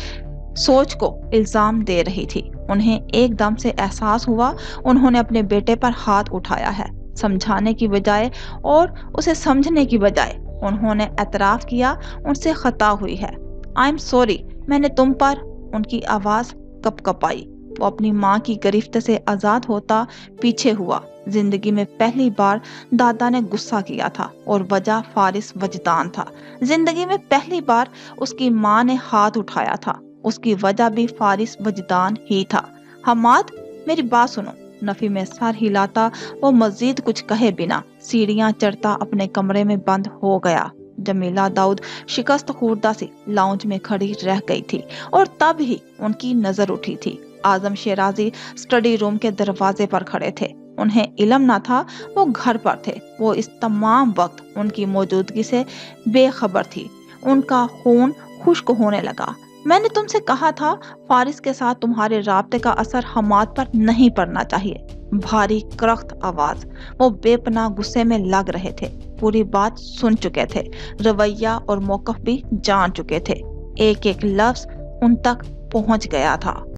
سوچ کو الزام دے رہی تھی۔ انہیں ایک دم سے احساس ہوا انہوں نے اپنے بیٹے پر ہاتھ اٹھایا ہے۔ سمجھانے کی بجائے اور اسے سمجھنے کی بجائے انہوں نے اعتراف کیا ان سے خطا ہوئی ہے۔ آئی ایم سوری، میں نے تم پر۔ ان کی آواز کپ کپائی۔ وہ اپنی ماں کی گرفت سے آزاد ہوتا پیچھے ہوا۔ زندگی میں پہلی بار دادا نے غصہ کیا تھا اور وجہ فارس وجدان تھا۔ زندگی میں پہلی بار اس کی ماں نے ہاتھ اٹھایا تھا، اس کی وجہ بھی فارس وجدان ہی تھا۔ حماد میری بات سنو۔ نفی میں سر ہلاتا وہ مزید کچھ کہے بنا سیڑھیاں چڑھتا اپنے کمرے میں بند ہو گیا۔ جمیلہ داؤد شکست خوردہ سی لاؤنج میں کھڑی رہ گئی تھی، اور تب ہی ان کی نظر اٹھی تھی۔ اعظم شیرازی اسٹڈی روم کے دروازے پر کھڑے تھے۔ انہیں علم نہ تھا وہ گھر پر تھے۔ وہ اس تمام وقت ان کی موجودگی سے بے خبر تھی۔ ان کا خون خشک ہونے لگا۔ میں نے تم سے کہا تھا فارس کے ساتھ تمہارے رابطے کا اثر حماد پر نہیں پڑنا چاہیے۔ بھاری کرخت آواز۔ وہ بے پناہ غصے میں لگ رہے تھے، پوری بات سن چکے تھے، رویہ اور موقف بھی جان چکے تھے، ایک ایک لفظ ان تک پہنچ گیا تھا۔